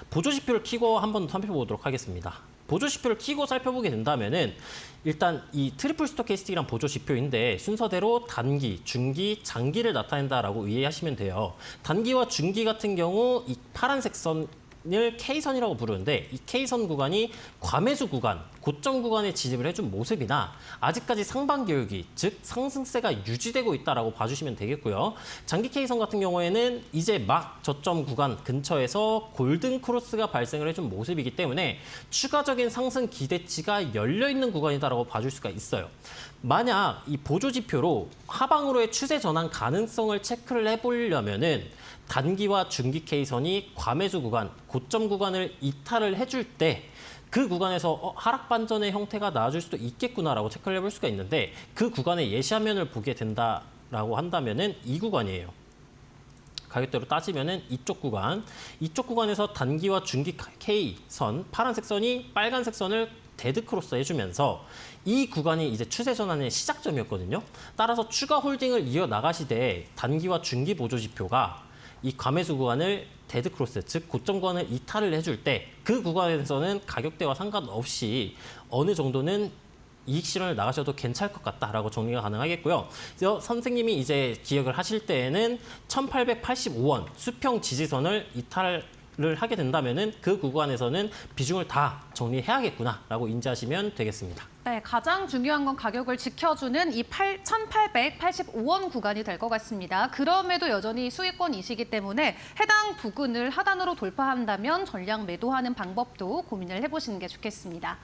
보조지표를 켜고 한번 살펴보도록 하겠습니다. 보조지표를 켜고 살펴보게 된다면은 일단 이 트리플 스토캐스틱이란 보조지표인데 순서대로 단기, 중기, 장기를 나타낸다라고 이해하시면 돼요. 단기와 중기 같은 경우 이 파란색 선을 K선이라고 부르는데 이 K선 구간이 과매수 구간, 고점 구간에 진입을 해준 모습이나 아직까지 상반 기울기, 즉 상승세가 유지되고 있다라고 봐주시면 되겠고요. 장기 K선 같은 경우에는 이제 막 저점 구간 근처에서 골든 크로스가 발생을 해준 모습이기 때문에 추가적인 상승 기대치가 열려있는 구간이다라고 봐줄 수가 있어요. 만약 이 보조지표로 하방으로의 추세 전환 가능성을 체크를 해보려면은 단기와 중기 K선이 과매수 구간, 고점 구간을 이탈을 해줄 때 그 구간에서 하락 반전의 형태가 나와줄 수도 있겠구나라고 체크를 해볼 수가 있는데 그 구간의 예시화면을 보게 된다라고 한다면은 이 구간이에요. 가격대로 따지면은 이쪽 구간에서 단기와 중기 K선, 파란색 선이 빨간색 선을 데드크로스 해주면서 이 구간이 이제 추세 전환의 시작점이었거든요. 따라서 추가 홀딩을 이어나가시되 단기와 중기 보조지표가 이 과매수 구간을 데드크로스, 즉 고점 구간을 이탈을 해줄 때 그 구간에서는 가격대와 상관없이 어느 정도는 이익 실현을 나가셔도 괜찮을 것 같다라고 정리가 가능하겠고요. 그래서 선생님이 이제 기억을 하실 때에는 1885원 수평 지지선을 이탈을 하게 된다면은 그 구간에서는 비중을 다 정리해야겠구나라고 인지하시면 되겠습니다. 네, 가장 중요한 건 가격을 지켜주는 이 1885원 구간이 될 것 같습니다. 그럼에도 여전히 수익권이시기 때문에 해당 부근을 하단으로 돌파한다면 전량 매도하는 방법도 고민을 해보시는 게 좋겠습니다.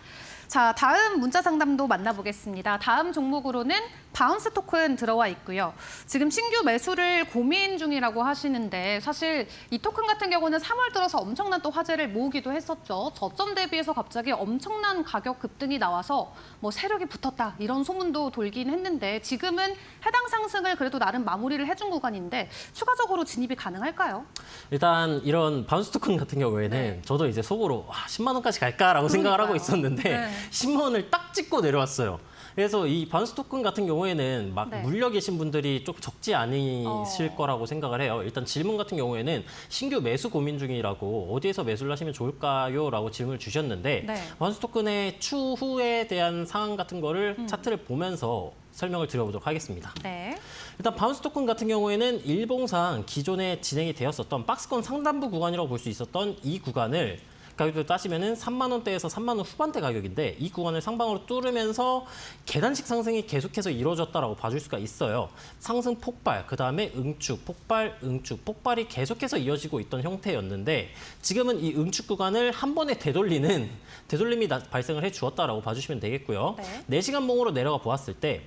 자, 다음 문자 상담도 만나보겠습니다. 다음 종목으로는 바운스 토큰 들어와 있고요. 지금 신규 매수를 고민 중이라고 하시는데 사실 이 토큰 같은 경우는 3월 들어서 엄청난 또 화제를 모으기도 했었죠. 저점 대비해서 갑자기 엄청난 가격 급등이 나와서 뭐 세력이 붙었다 이런 소문도 돌긴 했는데 지금은 해당 상승을 그래도 나름 마무리를 해준 구간인데 추가적으로 진입이 가능할까요? 일단 이런 바운스 토큰 같은 경우에는 네. 저도 이제 속으로 10만 원까지 갈까라고 생각을 하고 있었는데 네. 10만 원을 딱 찍고 내려왔어요. 그래서 이 바운스 토큰 같은 경우에는 막 네. 물려 계신 분들이 좀 적지 않으실 거라고 생각을 해요. 일단 질문 같은 경우에는 신규 매수 고민 중이라고 어디에서 매수를 하시면 좋을까요? 라고 질문을 주셨는데 네. 바운스 토큰의 추후에 대한 상황 같은 거를 차트를 보면서 설명을 드려보도록 하겠습니다. 네. 일단 바운스 토큰 같은 경우에는 일봉상 기존에 진행이 되었었던 박스권 상단부 구간이라고 볼 수 있었던 이 구간을 가격대로 따지면은 3만 원대에서 3만 원 후반대 가격인데 이 구간을 상방으로 뚫으면서 계단식 상승이 계속해서 이루어졌다라고 봐줄 수가 있어요. 상승 폭발, 그 다음에 응축, 폭발, 응축, 폭발이 계속해서 이어지고 있던 형태였는데 지금은 이 응축 구간을 한 번에 되돌림이 발생을 해 주었다라고 봐주시면 되겠고요. 네. 4시간 봉으로 내려가 보았을 때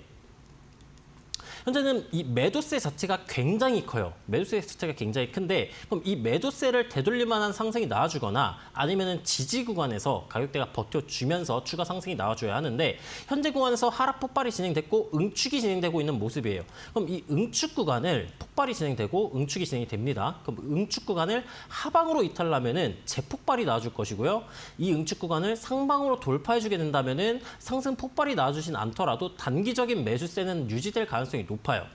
현재는 이 매도세 자체가 굉장히 커요. 매도세 자체가 굉장히 큰데 그럼 이 매도세를 되돌릴 만한 상승이 나와주거나 아니면은 지지 구간에서 가격대가 버텨주면서 추가 상승이 나와줘야 하는데 현재 구간에서 하락 폭발이 진행됐고 응축이 진행되고 있는 모습이에요. 그럼 이 응축 구간을 폭발이 진행되고 응축이 진행이 됩니다. 그럼 응축 구간을 하방으로 이탈하면은 재폭발이 나와줄 것이고요. 이 응축 구간을 상방으로 돌파해주게 된다면은 상승 폭발이 나와주진 않더라도 단기적인 매수세는 유지될 가능성이 높아요.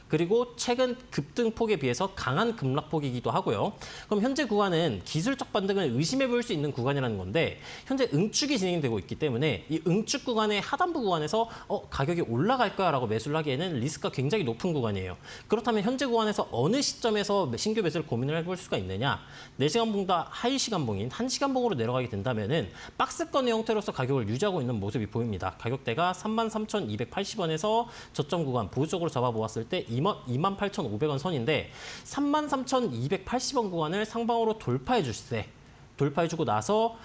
그리고 최근 급등폭에 비해서 강한 급락폭이기도 하고요. 그럼 현재 구간은 기술적 반등을 의심해 볼 수 있는 구간이라는 건데 현재 응축이 진행되고 있기 때문에 이 응축 구간의 하단부 구간에서 가격이 올라갈 거야 라고 매수를 하기에는 리스크가 굉장히 높은 구간이에요. 그렇다면 현재 구간에서 어느 시점에서 신규 매수를 고민을 해볼 수가 있느냐. 4시간 봉보다 하이 시간 봉인 1시간 봉으로 내려가게 된다면은 박스권의 형태로서 가격을 유지하고 있는 모습이 보입니다. 가격대가 33,280원에서 저점 구간 보수적으로 잡아보았을 때 28,500원 선인데 33,280원 구간을 상방으로 돌파해주고 나서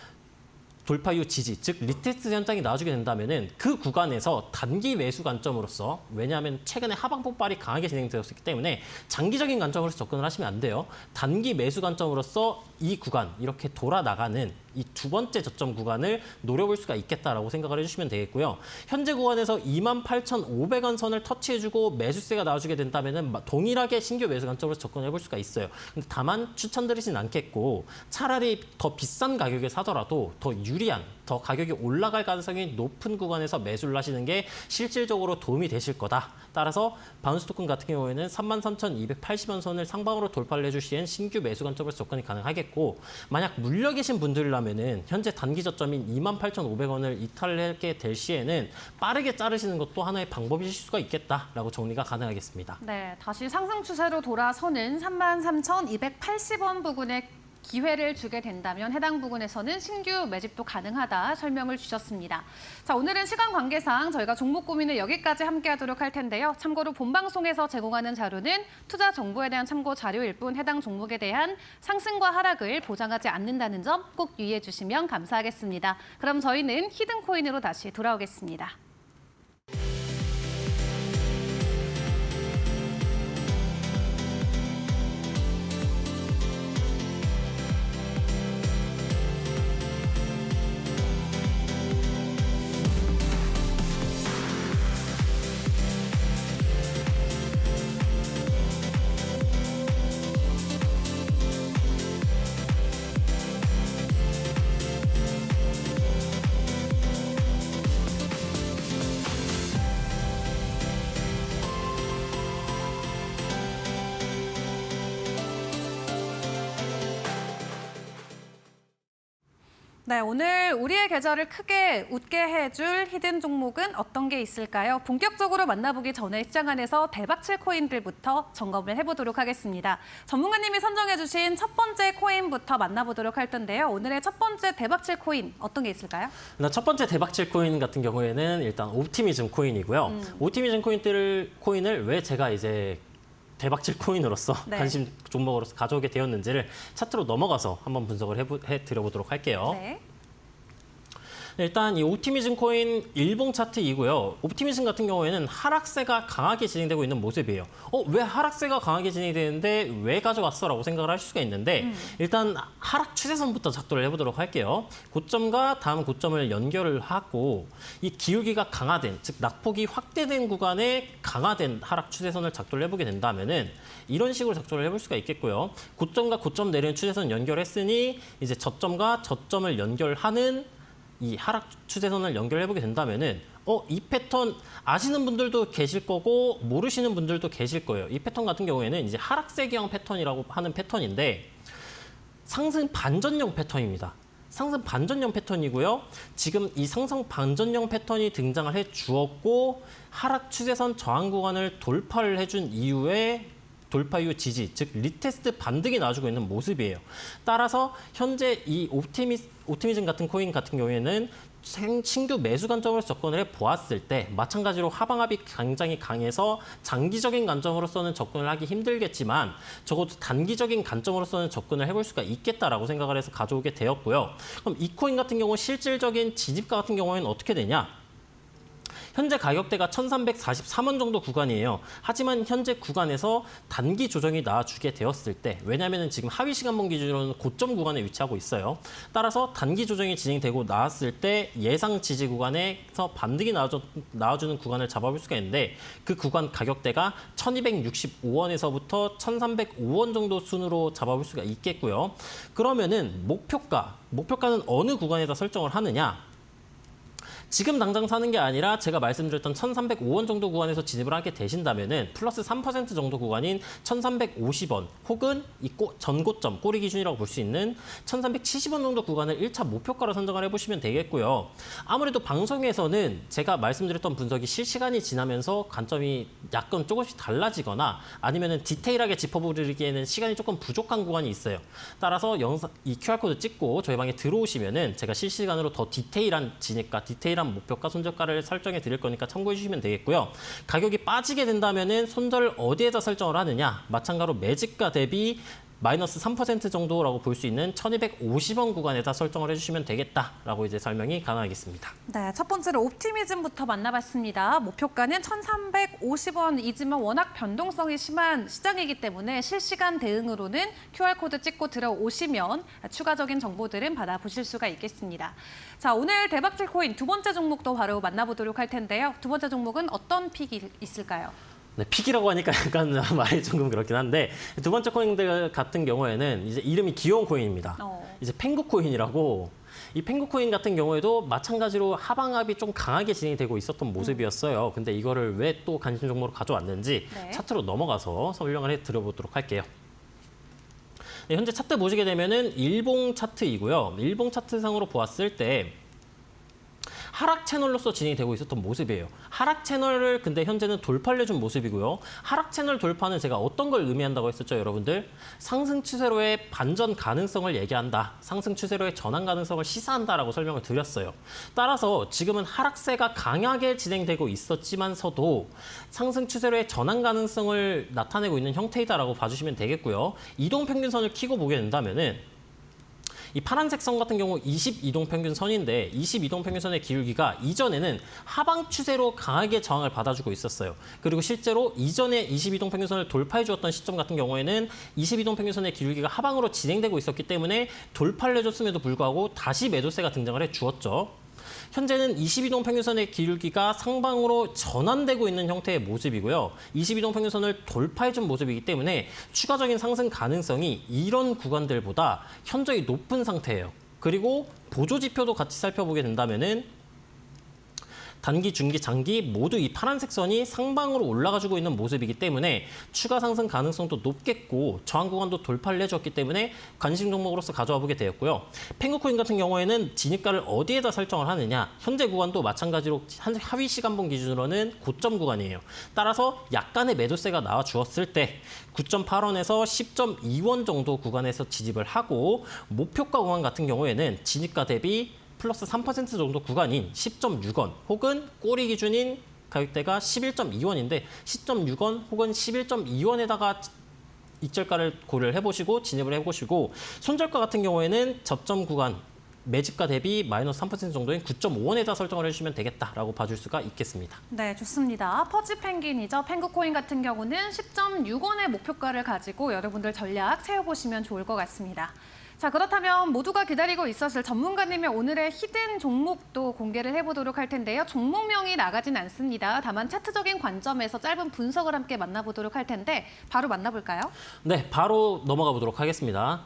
돌파 이후 지지, 즉 리테스트 현상이 나와주게 된다면은 그 구간에서 단기 매수 관점으로서 왜냐하면 최근에 하방 폭발이 강하게 진행되었기 때문에 장기적인 관점으로서 접근을 하시면 안 돼요. 단기 매수 관점으로서 이 구간 이렇게 돌아 나가는 이 두 번째 저점 구간을 노려볼 수가 있겠다라고 생각을 해주시면 되겠고요. 현재 구간에서 28,500원 선을 터치해주고 매수세가 나와주게 된다면 동일하게 신규 매수 관점으로 접근해볼 수가 있어요. 근데 다만 추천드리진 않겠고 차라리 더 비싼 가격에 사더라도 더 유리한, 더 가격이 올라갈 가능성이 높은 구간에서 매수를 하시는 게 실질적으로 도움이 되실 거다. 따라서 바운스 토큰 같은 경우에는 33,280원 선을 상방으로 돌파를 해줄 시엔 신규 매수 관점으로 접근이 가능하겠고 만약 물려 계신 분들이라면은 현재 단기 저점인 28,500원을 이탈하게 될 시에는 빠르게 자르시는 것도 하나의 방법이실 수가 있겠다라고 정리가 가능하겠습니다. 네, 다시 상승 추세로 돌아서는 33,280원 부근에 기회를 주게 된다면 해당 부분에서는 신규 매집도 가능하다 설명을 주셨습니다. 자, 오늘은 시간 관계상 저희가 종목 고민을 여기까지 함께하도록 할 텐데요. 참고로 본방송에서 제공하는 자료는 투자 정보에 대한 참고 자료일 뿐 해당 종목에 대한 상승과 하락을 보장하지 않는다는 점 꼭 유의해 주시면 감사하겠습니다. 그럼 저희는 히든코인으로 다시 돌아오겠습니다. 네, 오늘 우리의 계좌를 크게 웃게 해줄 히든 종목은 어떤 게 있을까요? 본격적으로 만나보기 전에 시장 안에서 대박칠 코인들부터 점검을 해보도록 하겠습니다. 전문가님이 선정해주신 첫 번째 코인부터 만나보도록 할 텐데요. 오늘의 첫 번째 대박칠 코인 어떤 게 있을까요? 첫 번째 대박칠 코인 같은 경우에는 일단 옵티미즘 코인이고요. 옵티미즘 코인을 왜 제가 이제 대박칠 코인으로서 네. 관심 종목으로서 가져오게 되었는지를 차트로 넘어가서 한번 분석을 해드려보도록 할게요. 네. 일단 이 옵티미즘 코인 일봉 차트이고요. 옵티미즘 같은 경우에는 하락세가 강하게 진행되고 있는 모습이에요. 왜 하락세가 강하게 진행되는데 왜 가져왔어? 라고 생각을 하실 수가 있는데 일단 하락 추세선부터 작도를 해보도록 할게요. 고점과 다음 고점을 연결을 하고 이 기울기가 강화된, 즉 낙폭이 확대된 구간에 강화된 하락 추세선을 작도를 해보게 된다면은 이런 식으로 작도를 해볼 수가 있겠고요. 고점과 고점 내리는 추세선 연결했으니 이제 저점과 저점을 연결하는 이 하락 추세선을 연결해보게 된다면은 이 패턴 아시는 분들도 계실 거고 모르시는 분들도 계실 거예요. 이 패턴 같은 경우에는 이제 하락세기형 패턴이라고 하는 패턴인데 상승 반전형 패턴입니다. 상승 반전형 패턴이고요. 지금 이 상승 반전형 패턴이 등장을 해 주었고 하락 추세선 저항 구간을 돌파를 해준 이후에 돌파 이후 지지, 즉 리테스트 반등이 나와주고 있는 모습이에요. 따라서 현재 이 옵티미즘 같은 코인 같은 경우에는 신규 매수 관점으로 접근을 해보았을 때 마찬가지로 하방압이 굉장히 강해서 장기적인 관점으로서는 접근을 하기 힘들겠지만 적어도 단기적인 관점으로서는 접근을 해볼 수가 있겠다라고 생각을 해서 가져오게 되었고요. 그럼 이 코인 같은 경우 실질적인 진입가 같은 경우에는 어떻게 되냐? 현재 가격대가 1,343원 정도 구간이에요. 하지만 현재 구간에서 단기 조정이 나와주게 되었을 때 왜냐하면 지금 하위 시간봉 기준으로는 고점 구간에 위치하고 있어요. 따라서 단기 조정이 진행되고 나왔을 때 예상 지지 구간에서 반등이 나와주는 구간을 잡아볼 수가 있는데 그 구간 가격대가 1,265원에서부터 1,305원 정도 순으로 잡아볼 수가 있겠고요. 그러면은 목표가는 어느 구간에다 설정을 하느냐? 지금 당장 사는 게 아니라 제가 말씀드렸던 1,305원 정도 구간에서 진입을 하게 되신다면은 플러스 3% 정도 구간인 1,350원 혹은 이 전고점, 꼬리 기준이라고 볼 수 있는 1,370원 정도 구간을 1차 목표가로 선정을 해보시면 되겠고요. 아무래도 방송에서는 제가 말씀드렸던 분석이 실시간이 지나면서 관점이 약간 조금씩 달라지거나 아니면은 디테일하게 짚어보기에는 시간이 조금 부족한 구간이 있어요. 따라서 이 QR코드 찍고 저희 방에 들어오시면은 제가 실시간으로 더 디테일한 진입가, 디테일한 목표가, 손절가를 설정해 드릴 거니까 참고해 주시면 되겠고요. 가격이 빠지게 된다면은 손절을 어디에다 설정을 하느냐? 마찬가지로 매집가 대비 마이너스 3% 정도라고 볼 수 있는 1250원 구간에다 설정을 해주시면 되겠다라고 이제 설명이 가능하겠습니다. 네, 첫 번째로 옵티미즘부터 만나봤습니다. 목표가는 1,350원이지만 워낙 변동성이 심한 시장이기 때문에 실시간 대응으로는 QR코드 찍고 들어오시면 추가적인 정보들은 받아보실 수가 있겠습니다. 자, 오늘 대박질 코인 두 번째 종목도 바로 만나보도록 할 텐데요. 두 번째 종목은 어떤 픽이 있을까요? 네, 픽이라고 하니까 약간 말이 조금 그렇긴 한데 두 번째 코인들 같은 경우에는 이제 이름이 귀여운 코인입니다. 이제 펭구 코인이라고 이 펭구 코인 같은 경우에도 마찬가지로 하방압이 좀 강하게 진행이 되고 있었던 모습이었어요. 근데 이거를 왜 또 관심 종목으로 가져왔는지 네. 차트로 넘어가서 설명을 해드려보도록 할게요. 네, 현재 차트 보시게 되면은 일봉 차트이고요. 일봉 차트상으로 보았을 때 하락 채널로서 진행이 되고 있었던 모습이에요. 하락 채널을 근데 현재는 돌파를 해준 모습이고요. 하락 채널 돌파는 제가 어떤 걸 의미한다고 했었죠, 여러분들? 상승 추세로의 반전 가능성을 얘기한다. 상승 추세로의 전환 가능성을 시사한다라고 설명을 드렸어요. 따라서 지금은 하락세가 강하게 진행되고 있었지만서도 상승 추세로의 전환 가능성을 나타내고 있는 형태이다라고 봐주시면 되겠고요. 이동평균선을 켜고 보게 된다면은 이 파란색 선 같은 경우 20이동평균선인데 20이동평균선의 기울기가 이전에는 하방 추세로 강하게 저항을 받아주고 있었어요. 그리고 실제로 이전에 22동평균선을 돌파해 주었던 시점 같은 경우에는 22동평균선의 기울기가 하방으로 진행되고 있었기 때문에 돌파를 해줬음에도 불구하고 다시 매도세가 등장을 해 주었죠. 현재는 22동 평균선의 기울기가 상방으로 전환되고 있는 형태의 모습이고요. 22동 평균선을 돌파해준 모습이기 때문에 추가적인 상승 가능성이 이런 구간들보다 현저히 높은 상태예요. 그리고 보조 지표도 같이 살펴보게 된다면은 단기, 중기, 장기 모두 이 파란색 선이 상방으로 올라가지고 있는 모습이기 때문에 추가 상승 가능성도 높겠고 저항 구간도 돌파를 해줬기 때문에 관심 종목으로서 가져와 보게 되었고요. 펭구코인 같은 경우에는 진입가를 어디에다 설정을 하느냐. 현재 구간도 마찬가지로 하위 시간봉 기준으로는 고점 구간이에요. 따라서 약간의 매도세가 나와 주었을 때 9.8원에서 10.2원 정도 구간에서 진입을 하고 목표가 구간 같은 경우에는 진입가 대비 플러스 3% 정도 구간인 10.6원 혹은 꼬리 기준인 가격대가 11.2원인데 10.6원 혹은 11.2원에다가 익절가를 고려를 해보시고 진입을 해보시고 손절가 같은 경우에는 접점 구간 매집가 대비 마이너스 3% 정도인 9.5원에다 설정을 해주시면 되겠다라고 봐줄 수가 있겠습니다. 네, 좋습니다. 퍼지 펭귄이죠. 펭구코인 같은 경우는 10.6원의 목표가를 가지고 여러분들 전략 세워보시면 좋을 것 같습니다. 자, 그렇다면 모두가 기다리고 있었을 전문가님의 오늘의 히든 종목도 공개를 해보도록 할 텐데요. 종목명이 나가진 않습니다. 다만 차트적인 관점에서 짧은 분석을 함께 만나보도록 할 텐데 바로 만나볼까요? 네, 바로 넘어가 보도록 하겠습니다.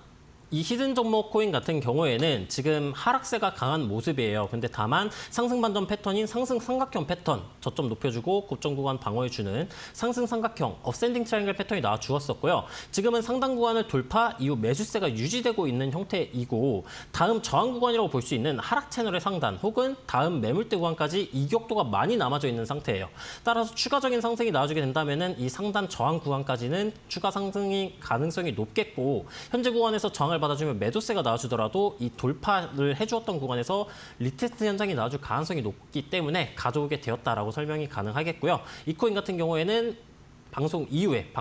이 히든 종목 코인 같은 경우에는 지금 하락세가 강한 모습이에요. 근데 다만 상승 반전 패턴인 상승 삼각형 패턴, 저점 높여주고 고점 구간 방어해주는 상승 삼각형 업센딩 트라이앵글 패턴이 나와 주었었고요. 지금은 상단 구간을 돌파 이후 매수세가 유지되고 있는 형태이고 다음 저항 구간이라고 볼 수 있는 하락 채널의 상단 혹은 다음 매물대 구간까지 이격도가 많이 남아져 있는 상태예요. 따라서 추가적인 상승이 나와주게 된다면은 이 상단 저항 구간까지는 추가 상승이 가능성이 높겠고 현재 구간에서 저항을 받아주면 매도세가 나와주더라도 이 돌파를 해주었던 구간에서 리테스트 현상이 나와줄 가능성이 높기 때문에 가져오게 되었다라고 설명이 가능하겠고요. 이 코인 같은 경우에는 방송 이후에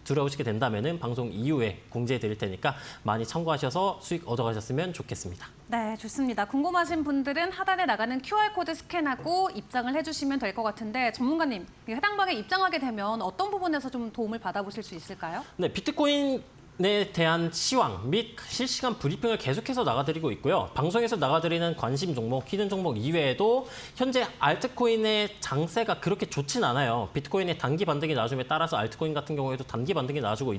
들어오시게 된다면은 방송 이후에 공지해 드릴 테니까 많이 참고하셔서 수익 얻어가셨으면 좋겠습니다. 네, 좋습니다. 궁금하신 분들은 하단에 나가는 QR코드 스캔하고 입장을 해주시면 될 것 같은데 전문가님, 해당 방에 입장하게 되면 어떤 부분에서 좀 도움을 받아보실 수 있을까요? 네, 비트코인에 대한 시황 및 실시간 브리핑을 계속해서 나가드리고 있고요. 방송에서 나가드리는 관심 종목, 히든 종목 이외에도 현재 알트코인의 장세가 그렇게 좋진 않아요. 비트코인의 단기 반등이 나와줌에 따라서 알트코인 같은 경우에도 단기 반등이 나와주고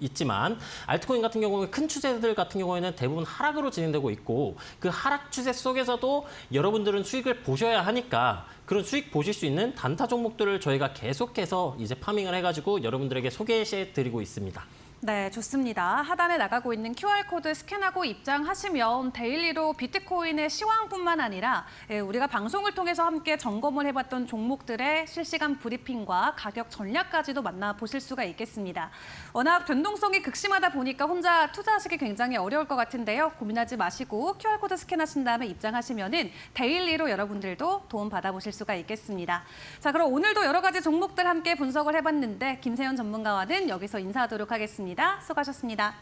있지만 알트코인 같은 경우에 큰 추세들 같은 경우에는 대부분 하락으로 진행되고 있고 그 하락 추세 속에서도 여러분들은 수익을 보셔야 하니까 그런 수익 보실 수 있는 단타 종목들을 저희가 계속해서 이제 파밍을 해가지고 여러분들에게 소개해 드리고 있습니다. 네, 좋습니다. 하단에 나가고 있는 QR코드 스캔하고 입장하시면 데일리로 비트코인의 시황뿐만 아니라 우리가 방송을 통해서 함께 점검을 해봤던 종목들의 실시간 브리핑과 가격 전략까지도 만나보실 수가 있겠습니다. 워낙 변동성이 극심하다 보니까 혼자 투자하시기 굉장히 어려울 것 같은데요. 고민하지 마시고 QR코드 스캔하신 다음에 입장하시면은 데일리로 여러분들도 도움 받아보실 수가 있겠습니다. 자, 그럼 오늘도 여러 가지 종목들 함께 분석을 해봤는데 김세현 전문가와는 여기서 인사하도록 하겠습니다. 알아봤습니다. 수고하셨습니다.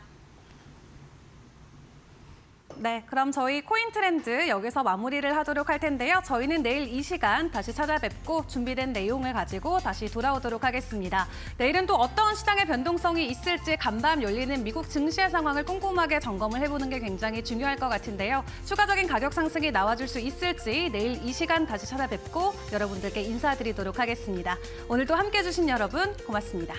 네, 그럼 저희 코인 트렌드 여기서 마무리를 하도록 할 텐데요. 저희는 내일 이 시간 다시 찾아뵙고 준비된 내용을 가지고 다시 돌아오도록 하겠습니다. 내일은 또 어떤 시장의 변동성이 있을지 간밤 열리는 미국 증시의 상황을 꼼꼼하게 점검을 해보는 게 굉장히 중요할 것 같은데요. 추가적인 가격 상승이 나와줄 수 있을지 내일 이 시간 다시 찾아뵙고 여러분들께 인사드리도록 하겠습니다. 오늘도 함께해 주신 여러분 고맙습니다.